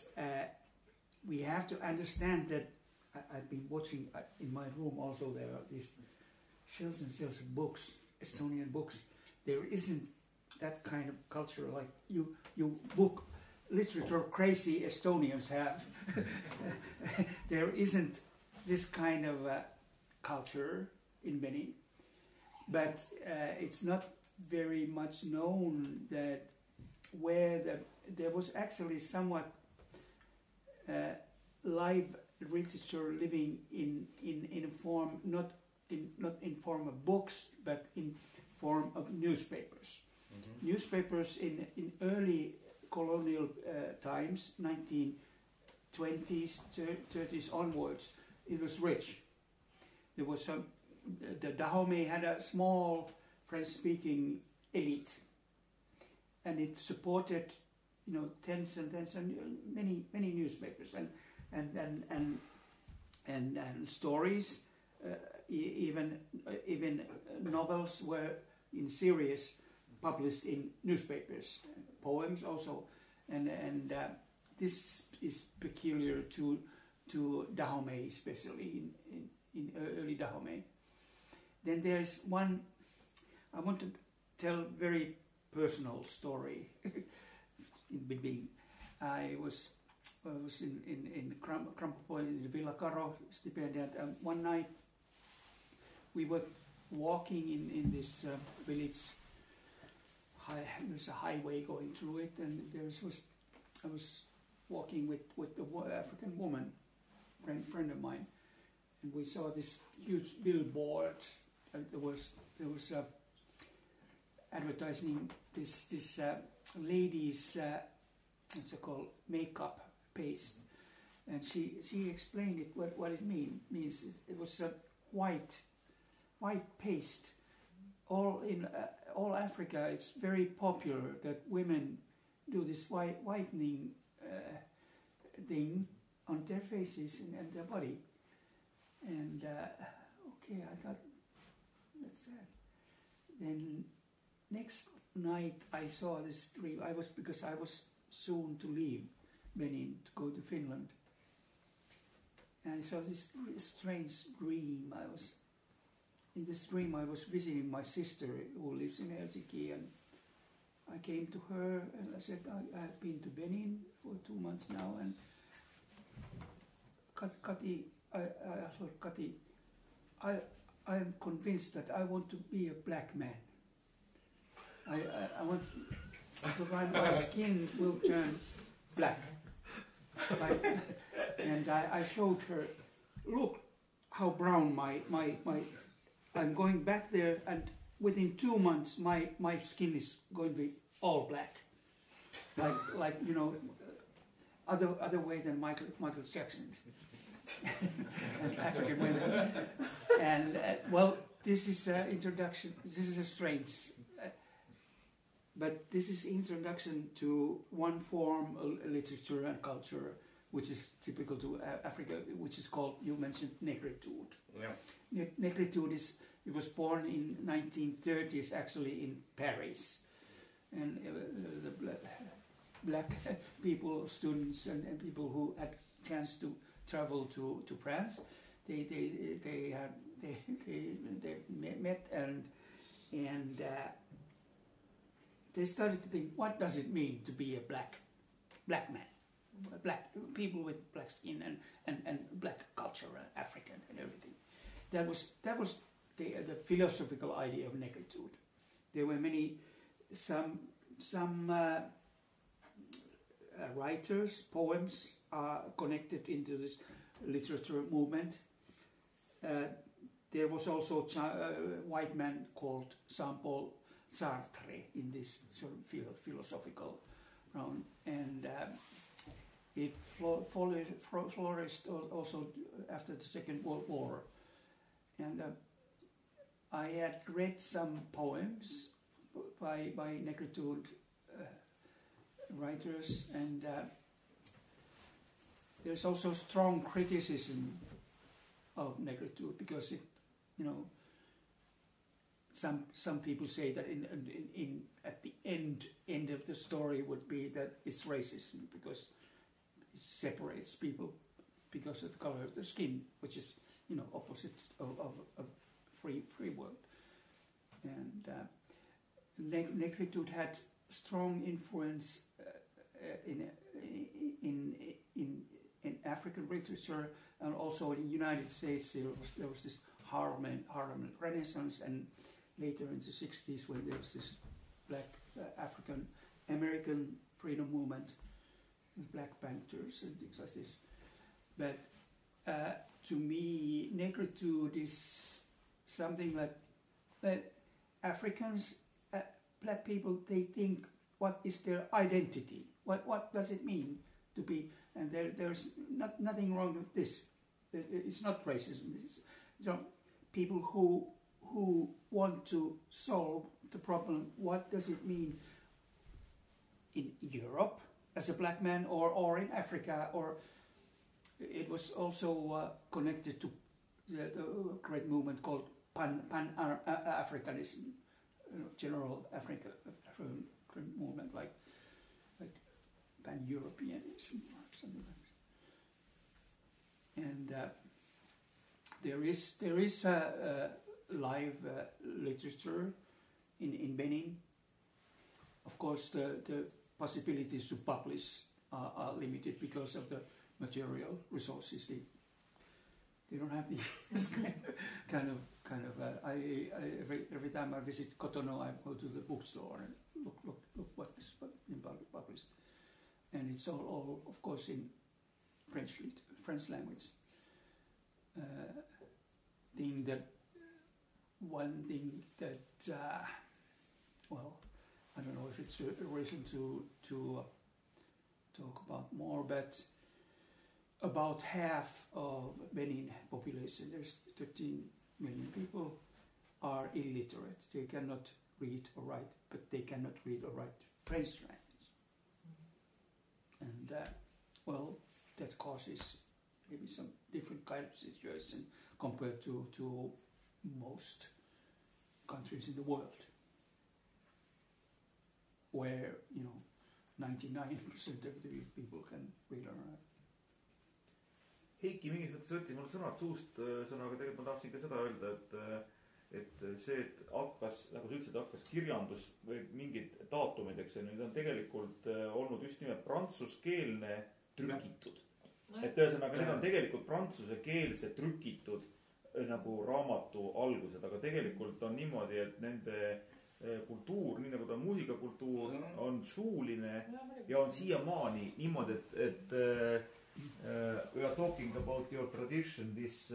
we have to understand that I've been watching in my room also. There are these shelves and shelves of books, Estonian books. There isn't that kind of culture like you book literature crazy Estonians have. There isn't this kind of culture in Benin, but it's not very much known that where there was actually somewhat live literature living in a form not in form of books but in form of newspapers. Mm-hmm. Newspapers in early colonial times, 1920s, 30s onwards, it was rich. There was the Dahomey had a small French-speaking elite, and it supported, tens and tens and many newspapers and stories, even novels were in series published in newspapers, poems also, and this is peculiar to Dahomey, especially in early Dahomey. Then there's one, I want to tell a very personal story. In Benin, I was in Krampopo in the Villa Caro stipendiat, and one night we were walking in this village. There's a highway going through it, and I was walking with the African woman, friend of mine, and we saw this huge billboard. There was advertising this lady's what's it called, makeup paste, and she explained it what it means. It was a white paste. All Africa, it's very popular that women do this whitening thing on their faces and their body. And okay, I thought, that's sad. Then next night I saw this dream. Because I was soon to leave Benin to go to Finland. And I saw this strange dream. In this dream I was visiting my sister who lives in Helsinki, and I came to her and I said, I have been to Benin for 2 months now, and Kati, I thought, Kati, I am convinced that I want to be a black man. I want to my skin will turn black. And I showed her, look how brown my I'm going back there, and within 2 months my skin is going to be all black, like other way than Michael Jackson and African women. And well, this is an introduction. This is a strange, but this is introduction to one form of literature and culture which is typical to Africa, which is called, you mentioned, negritude. Yeah. Negritude it was born in 1930s, actually in Paris, and the black people, students, and people who had chance to travel to France, they met and they started to think, what does it mean to be a black man? Black people with black skin and black culture, African and everything. That was the philosophical idea of negritude. There were some writers, poems are connected into this literature movement. There was also a white man called Jean-Paul Sartre in this sort of philosophical round, and it flourished also after the Second World War. And I had read some poems by negritude writers, and there's also strong criticism of negritude because it, some people say that in at the end of the story would be that it's racism because it separates people because of the color of their skin, which is opposite of free world. And negritude had strong influence in African literature, and also in the United States there was this Harlem Renaissance, and later in the 60s when there was this black African American freedom movement, Black Panthers and things like this. But to me, negritude is something that Africans, black people, they think, what is their identity? What does it mean to be? And there's nothing wrong with this. It's not racism. It's people who want to solve the problem. What does it mean in Europe as a black man, or in Africa? Or it was also connected to the great movement called Pan-Africanism, general African movement like Pan-Europeanism or something like that. And there is live literature in Benin. Of course, the possibilities to publish are limited because of the material resources. They don't have this kind of. Every time I visit Cotonou, I go to the bookstore and look what is been published, and it's all of course in French language. One thing that I don't know if it's a reason to talk about more, but about half of Benin population, there's 13 million people, are illiterate. They cannot read or write, but they cannot read or write French language. And that causes maybe some different kind of situation compared to most countries in the world, where 99% of the people can read or write. Heiki mingis mõttes võttis mul sõnad suust, aga tegelikult ma tahtsin ka seda öelda, et see, et hakkas, nagu sa ütlesid, hakkas kirjandus või mingid daatumid, eks need on tegelikult olnud just nimelt prantsuskeelne trükitud. Et ühesõnaga, need on tegelikult prantsusekeelse trükitud nagu raamatu algused, aga tegelikult on niimoodi, et nende kultuur, nii nagu ta muusikakultuur, on suuline ja on siiamaani niimoodi, et we are talking about your tradition, this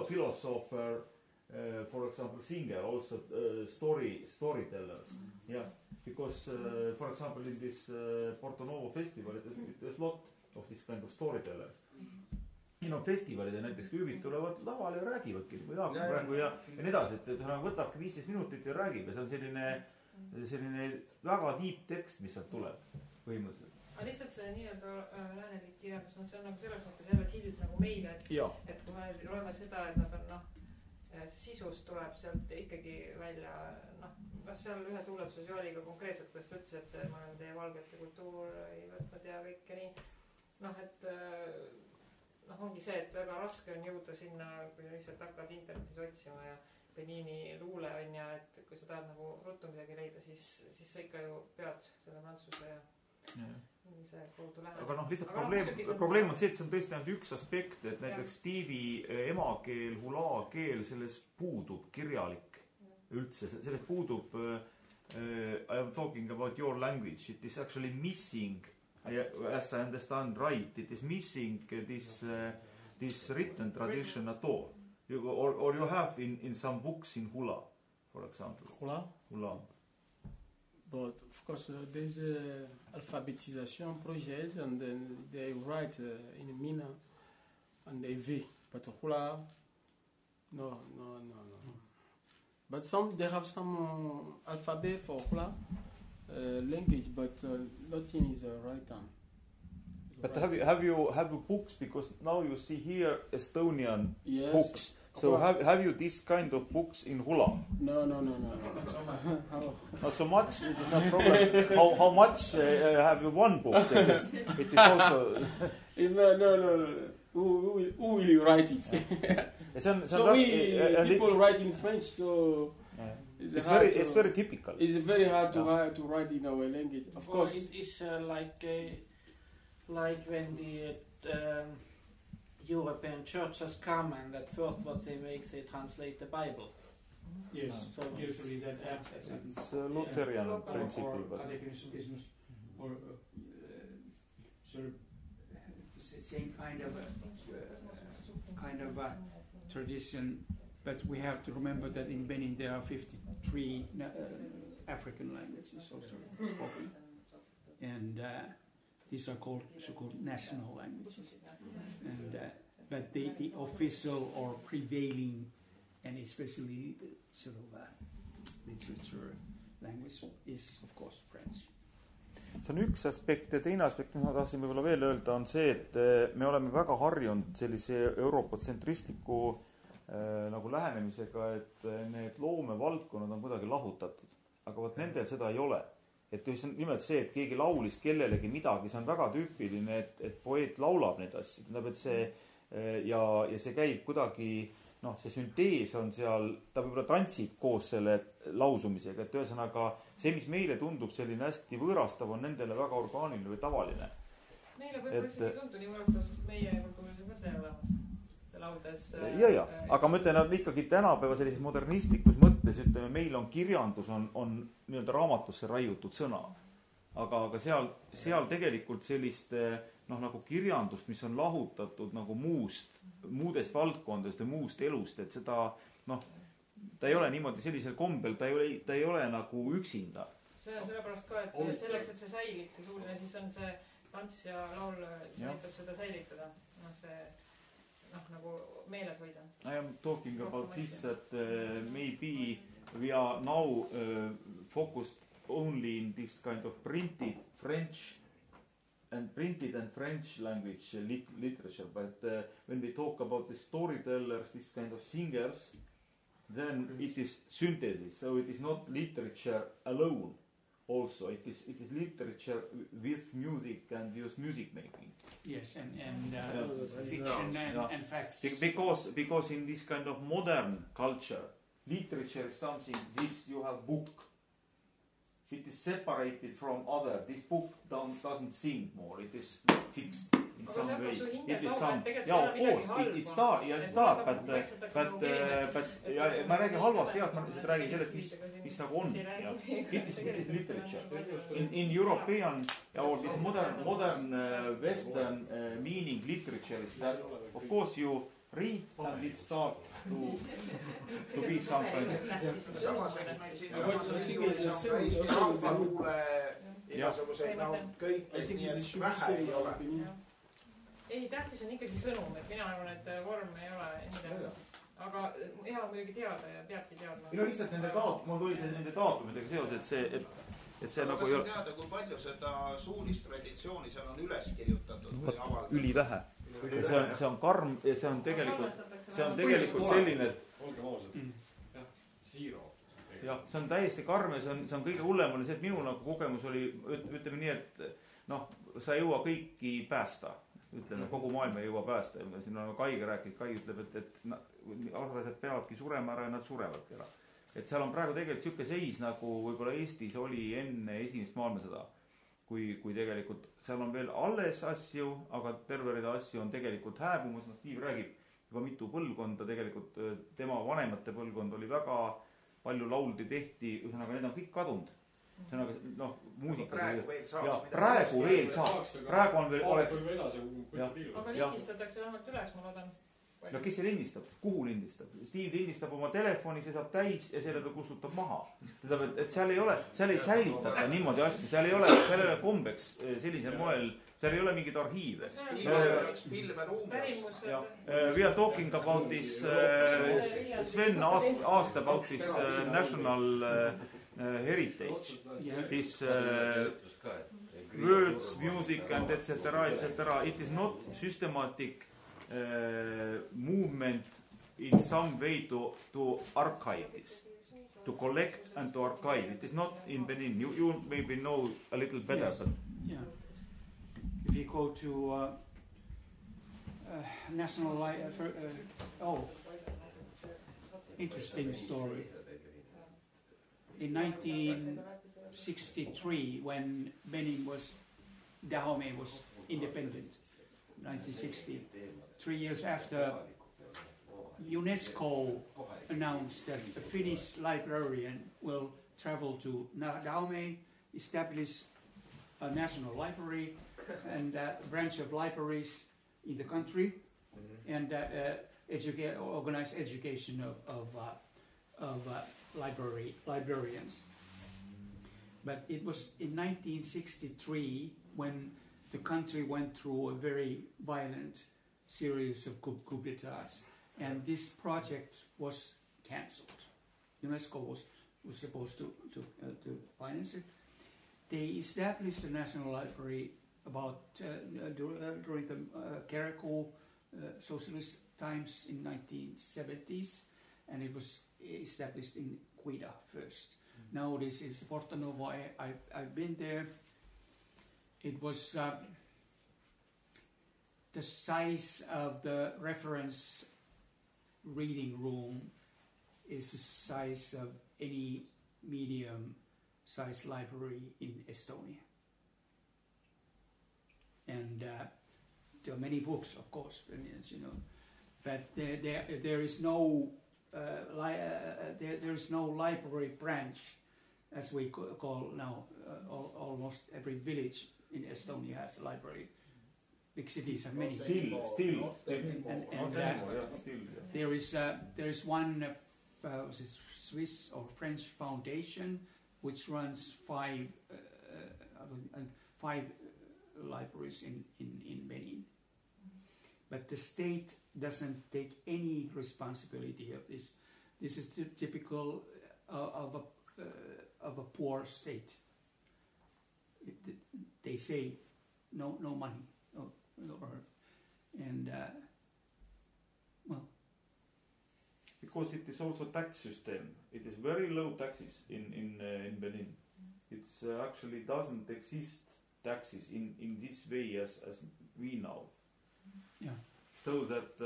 philosopher, for example, singer, also storytellers. Yeah, because for example in this Porto Novo festival, there's a lot of this kind of storytellers. Festivalid ja näiteks tüübid tulevad lavale ja räägivadki praegu ja nii edasi, et võtabki 15 minutit ja räägib ja see on selline väga deep tekst, mis sealt tuleb põhimõtteliselt. Aga lihtsalt see nii-öelda läänelik kirjandus, see on nagu selles mõttes jälle sild nagu meile, et kui me loeme seda, et nad on see sisus tuleb sealt ikkagi välja, kas seal ühes luuletuses ju oli ka konkreetselt, kuidas ta ütles, et see ma olen teie valgete kultuur ei võtnud ja kõike nii, et ongi see, et väga raske on jõuda sinna, kui lihtsalt hakkad internetis otsima ja Benini luule on ja et kui sa tahad nagu ruttu midagi leida, siis sa ikka ju pead selle prantsuse ja see kaudu läheb. Aga lihtsalt probleem on see, et see on tõesti ainult üks aspekt, et näiteks Steve'i emakeel, hula keel, selles puudub kirjalik üldse, selles puudub I am talking about your language, it is actually missing, as I understand right, it is missing this written tradition at all. Or you have in some books in hula, for example. Hula. But of course, there's alphabetization project, and then they write in Mina and a V. But hula, No. But they have some alphabet for Hula language, but Latin is written. But have you books, because now you see here Estonian Yes. books. So have you this kind of books in Hula? No. Not so much. It is not problem. How much have you one book? It is also. No. Who will write it? People write in French, so it's very typical. It's very hard to write in our language. Of course, it is like when the European churches come, and at first what they make, they translate the Bible. Yes, so usually that it's Lutheran principle, but catechism or sort of same kind of tradition. But we have to remember that in Benin there are 53 African languages also spoken, and these are called so-called national languages. And but the official or prevailing, and especially sort of literature language is of course French. see on üks aspekt ja teine aspekt, mis ma tahtsin võib-olla veel öelda, on see, et me oleme väga harjunud sellise euroopatsentristliku nagu lähenemisega, et need loomevaldkonnad on kuidagi lahutatud. Aga võt nendel seda ei ole. Et see on nimelt see, et keegi laulis kellelegi midagi, see on väga tüüpiline, et poeet laulab need asjad. Tähendab, et see, ja see käib kuidagi, see süntees on seal, ta võib-olla tantsib koos selle lausumisega, et ühesõnaga see, mis meile tundub selline hästi võõrastav, on nendele väga orgaaniline või tavaline. Meile võib-olla isegi ei tundu nii võõrastav, sest meie kultuuris on ka see olemas. See laudes... Ja, aga ma ütlen, et ikkagi tänapäeva sellises modernistlikus mõttes, ütleme, meil on kirjandus on nii-öelda raamatusse raiutud sõna. Aga seal tegelikult sellist nagu kirjandust, mis on lahutatud nagu muudest valdkondadest ja muust elust, et seda, ta ei ole niimoodi sellisel kombel, ta ei ole nagu üksinda. See on sellepärast ka, et selleks, et see säilib, see suuline, siis on see tants ja laul, see aitab seda säilitada. See nagu meeles hoida. I am talking about this, that maybe we are now focused only in this kind of printed and French language literature, but when we talk about the storytellers, this kind of singers, then it is synthesis, so it is not literature alone. Also, it is literature with music and with music making. Yes, and fiction and facts. Because in this kind of modern culture, literature is something. This you have book. It is separated from other. This book doesn't sing more. It is fixed in some way. It is some. Yeah, of course. It start. But ma räägin halvasti, ma lihtsalt räägin sellest, mis nagu on. It is literature. In European or this modern Western meaning literature is that, of course, you read and it start to be something. Samas, eks meil siin on ka Eesti rahvaluule igasuguseid kõik, nii et vähe ei ole. Ei, tähtis on ikkagi sõnum, et mina arvan, et vorm ei ole nii tähtis. Aga hea muidugi teada ja peabki teadma. Minu lihtsalt mul tuli nende daatumidega seos, et see nagu ei ole... Kas teada, kui palju seda suulist traditsiooni seal on üles kirjutatud või avaldatud? Ülivähe. See on karm ja see on tegelikult selline, et olge ausad, zero. Jah, see on täiesti karm ja see on kõige hullem oli see, et minu nagu kogemus oli, ütleme nii, et sa ei jõua kõiki päästa, ütleme, kogu maailma ei jõua päästa. Siin on Kaiga rääkid, Kai ütleb, et aslased peavadki surema ära ja nad surevadki ära. Et seal on praegu tegelikult siuke seis, nagu võib-olla Eestis oli enne esimest maailmasõda. Kui tegelikult seal on veel alles asju, aga terve rida asju on tegelikult hääbumus. Steve räägib juba mitu põlvkonda, tegelikult tema vanemate põlvkond oli väga palju lauldi tehti, ühesõnaga need on kõik kadunud. Ühesõnaga, muusika. Praegu veel saaks. Praegu on veel oleks. Aga lindistatakse vähemalt üles, ma loodan. No kes see lindistab? Kuhu lindistab? Steve lindistab oma telefoni, see saab täis ja selle ta kustutab maha. Et seal ei säilitata niimoodi asju, seal ei ole kombeks sellisel moel seal ei ole mingeid arhiive. pärimus. We are talking about this, Sven asked about this national heritage, this words, music and etc. etc. It is not systematic movement in some way to archive this, to collect and to archive. It is not in Benin. You maybe know a little better. Yes. But yeah. If you go to National interesting story. In 1963, when Dahomey was independent, 1960, 3 years after, UNESCO announced that a Finnish librarian will travel to Dahomey, establish a national library and a branch of libraries in the country, and organize education of librarians. But it was in 1963 when the country went through a very violent series of coup d'etats, and this project was cancelled. UNESCO was supposed to finance it. They established the National Library about during the Carrico socialist times in 1970s, and it was established in Cuida first. Now this is Porto Novo. I've been there. It was the size of the reference reading room is the size of any medium-sized library in Estonia. And there are many books, of course, as you know, but there is no there is no library branch, as we call now. Almost every village in Estonia has a library. Big cities have many. Still. There is one Swiss or French foundation which runs five libraries in Benin. But the state doesn't take any responsibility of this. This is typical of a poor state. They say no money, and well, because it is also tax system. It is very low taxes in Benin. It's actually doesn't exist taxes in this way as we know. Yeah. So that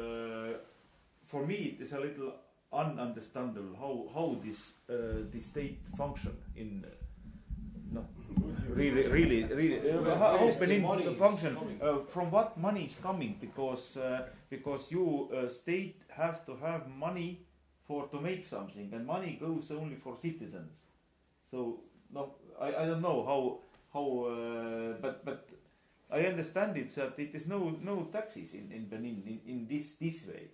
for me it is a little ununderstandable how this state function in really how Benin function from what money is coming, because you state have to have money to make something, and money goes only for citizens. So no, I don't know how but I understand it that it is no taxes in Benin in this way.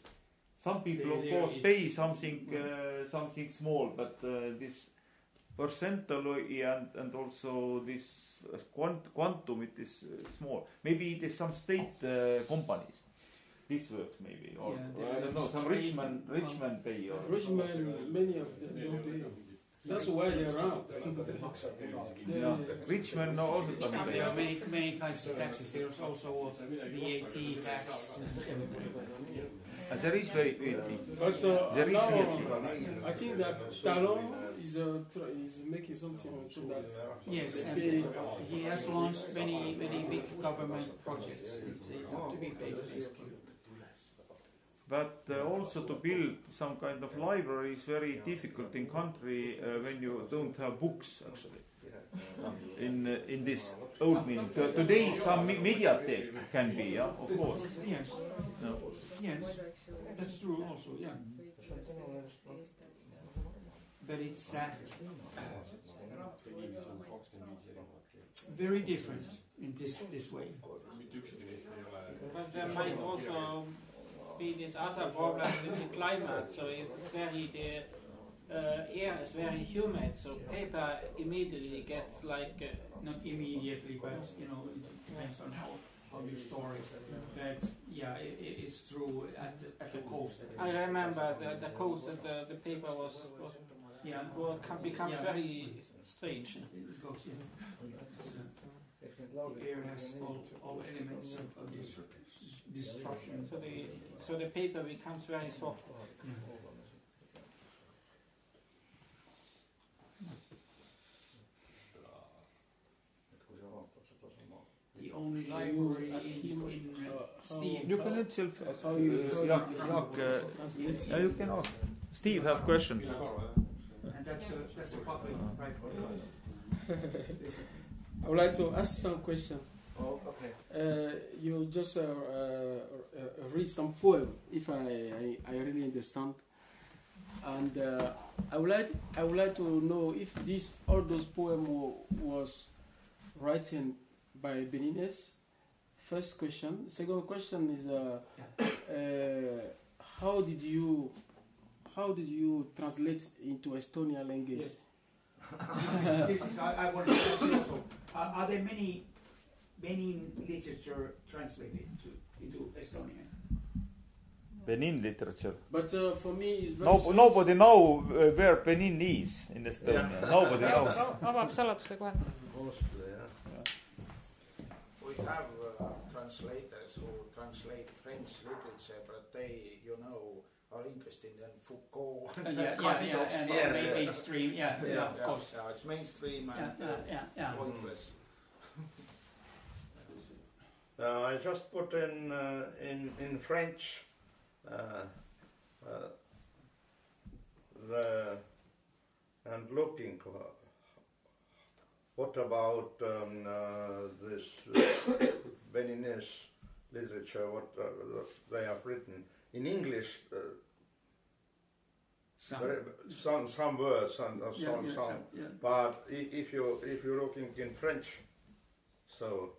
Some people of course pay something small, but this percentage and also this quantum, it is small. Maybe it is some state companies. This works maybe, or I don't know, some Richmond pay, or Richmond, many of them don't pay. That's why they're around. Yeah. Richmond also doesn't pay. there are many kinds of taxes. There's also VAT tax. There is very VAT. But There is now, VAT. I think that Talon is making something to that. Yes, and he has launched many big government projects. They have to be paid. But also to build some kind of library is very difficult in country when you don't have books actually. In this old meaning. Today some mediatheque can be, yeah, of course. Yes. No. Yes, that's true also, yeah. But it's very different in this way. But there might also be this other problem with the climate. So it's very the air is very humid, so paper immediately gets like Not immediately, but you know, it depends on how you store it. But yeah, it's true at the coast. I remember the coast that the paper was becomes very strange. It goes, yeah. The air has all elements of destruction. So the paper becomes very soft. The only library in Steve. You can itself. You can ask. Steve have question. And that's a public right. I would like to ask some question. Oh, okay. You just read some poem, if I really understand, and I would like to know if all those poems was written by Benines. First question. Second question is how did you translate into Estonian language? Yes. This is I want to ask you also. Are there many Benin literature translated into Estonian? Benin literature. But for me, it's very Nobody know where Benin is in Estonia. Yeah. Nobody knows. Avab saladuse kohe. We have translators who translate French literature, but they, are interested in Foucault and that kind of stuff. And mainstream, of course. Yeah, it's mainstream and pointless. I just put in French and looking what about this Beninese literature, what they have written in English. Some words and some. But if you're looking in French, so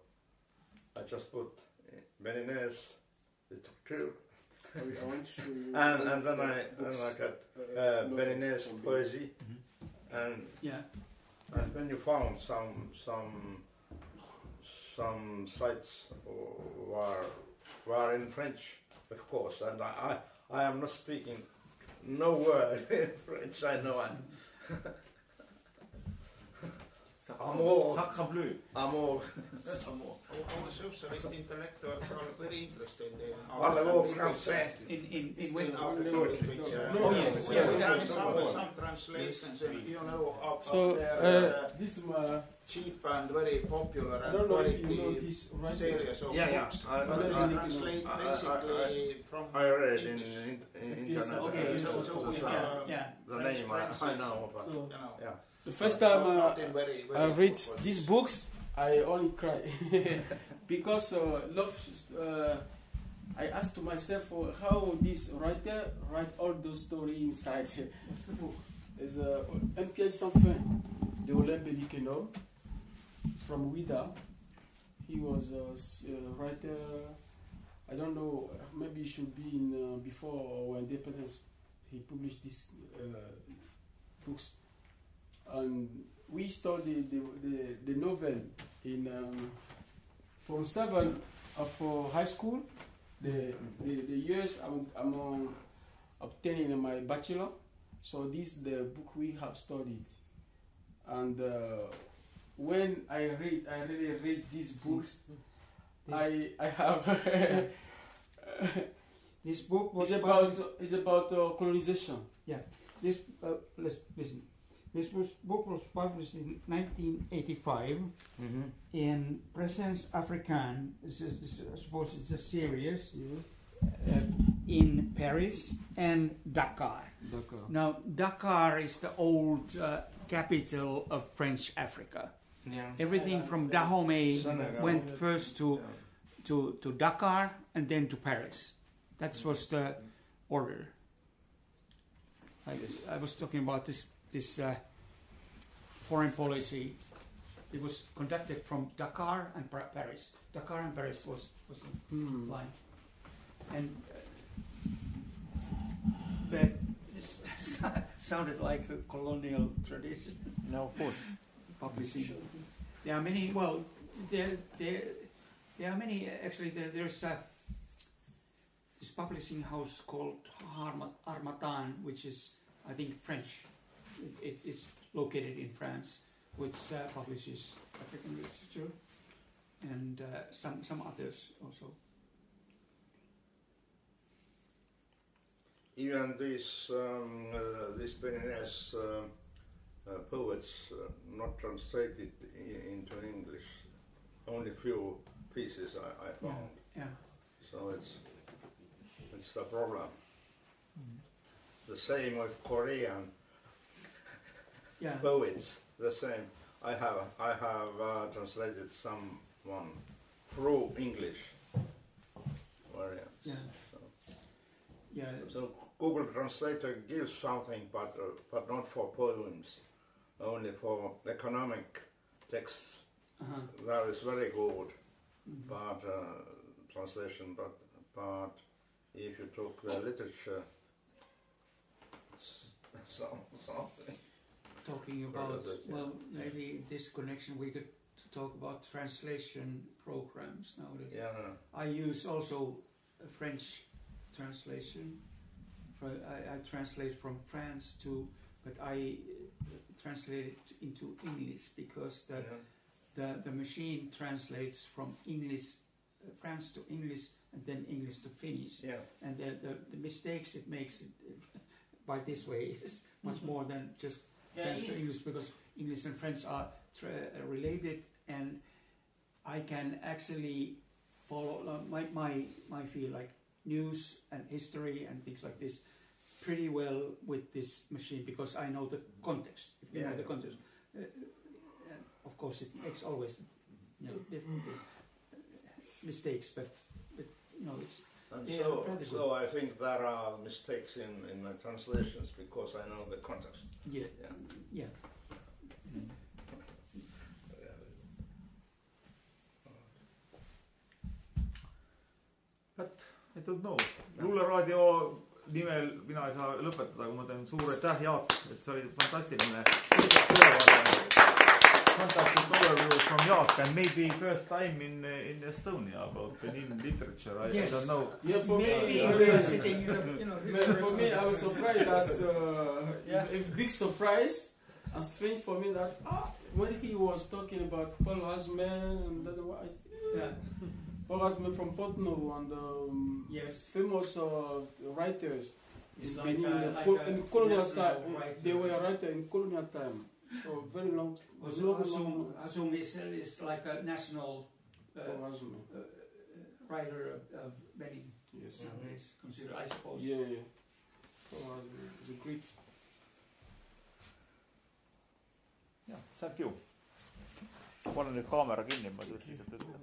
I just put Beninese literature, and then I got Beninese poesy, and when you found some sites were in French, of course, and I am not speaking no word in French. I know Amour. All socialist intellectuals are very interested in yes. We have some translations, and this cheap and very popular and quality series of books. I translate basically from I read in English. internet. The name I know, but the first time I read these books, I only cry because I asked to myself how this writer write all those stories inside. There's un piège sans fin de Schönbergi. It's from Ouida. He was a writer. I don't know. Maybe he should be in before our independence. He published these books. And we studied the novel in from 7 of high school, the years I'm obtaining my bachelor. So this is the book we have studied. And when I really read these books, I have this book was is about colonization. Yeah. This let's listen. This book was published in 1985 in Presence Africaine. I suppose it's a series in Paris and Dakar. Now, Dakar is the old capital of French Africa. Yeah. Everything from Dahomey went first to Dakar and then to Paris. That was the order. I was talking about this foreign policy. It was conducted from Dakar and Paris. Dakar and Paris was in line. And but sounded like a colonial tradition. No, of course. Publishing. There are many. Well, there are many. Actually, there's this publishing house called Harmattan, which is, I think, French. It's located in France, which publishes African literature and some others also. Even these Beninese poets not translated into English. Only few pieces I found. Yeah. So it's the problem. The same with Korean poets. The same. I have translated someone through English variants. Yeah. So Google Translator gives something, but not for poems. Only for economic texts. That is very good, but translation. But if you took the literature, it's something. Talking about, well, maybe this connection we could talk about translation programs nowadays. Yeah. I use also a French translation. I translate from France to, but I translate it into English because the machine translates from English, France to English, and then English to Finnish. Yeah. And the mistakes it makes by this way is much more than just French to English, because English and French are related, and I can actually follow my field, like news and history and things like this, pretty well with this machine because I know the context. If you know the context, of course, it makes always different mistakes, but it's. And so I think there are mistakes in my translations because I know the context. Yeah. But I don't know. Luuleraadio nimel mina ei saa lõpetada, kui ma teen suur aitäh, Jaak, et see oli fantastiline. Fantastic overview from Jaak, and maybe first time in Estonia about Benin literature. I don't know. Yeah, for me, I was surprised that a big surprise and strange for me that when he was talking about Paul Hasman and Paul Hasman from Portno and famous writers in colonial time. They were writers in colonial time. So very long. Hasum is like a national writer of Benin. Yes. Nowadays considered, I suppose. Yeah. It's a great. Yeah, thank you. Panen nüüd kaamera kinni, ma just lihtsalt ütlen.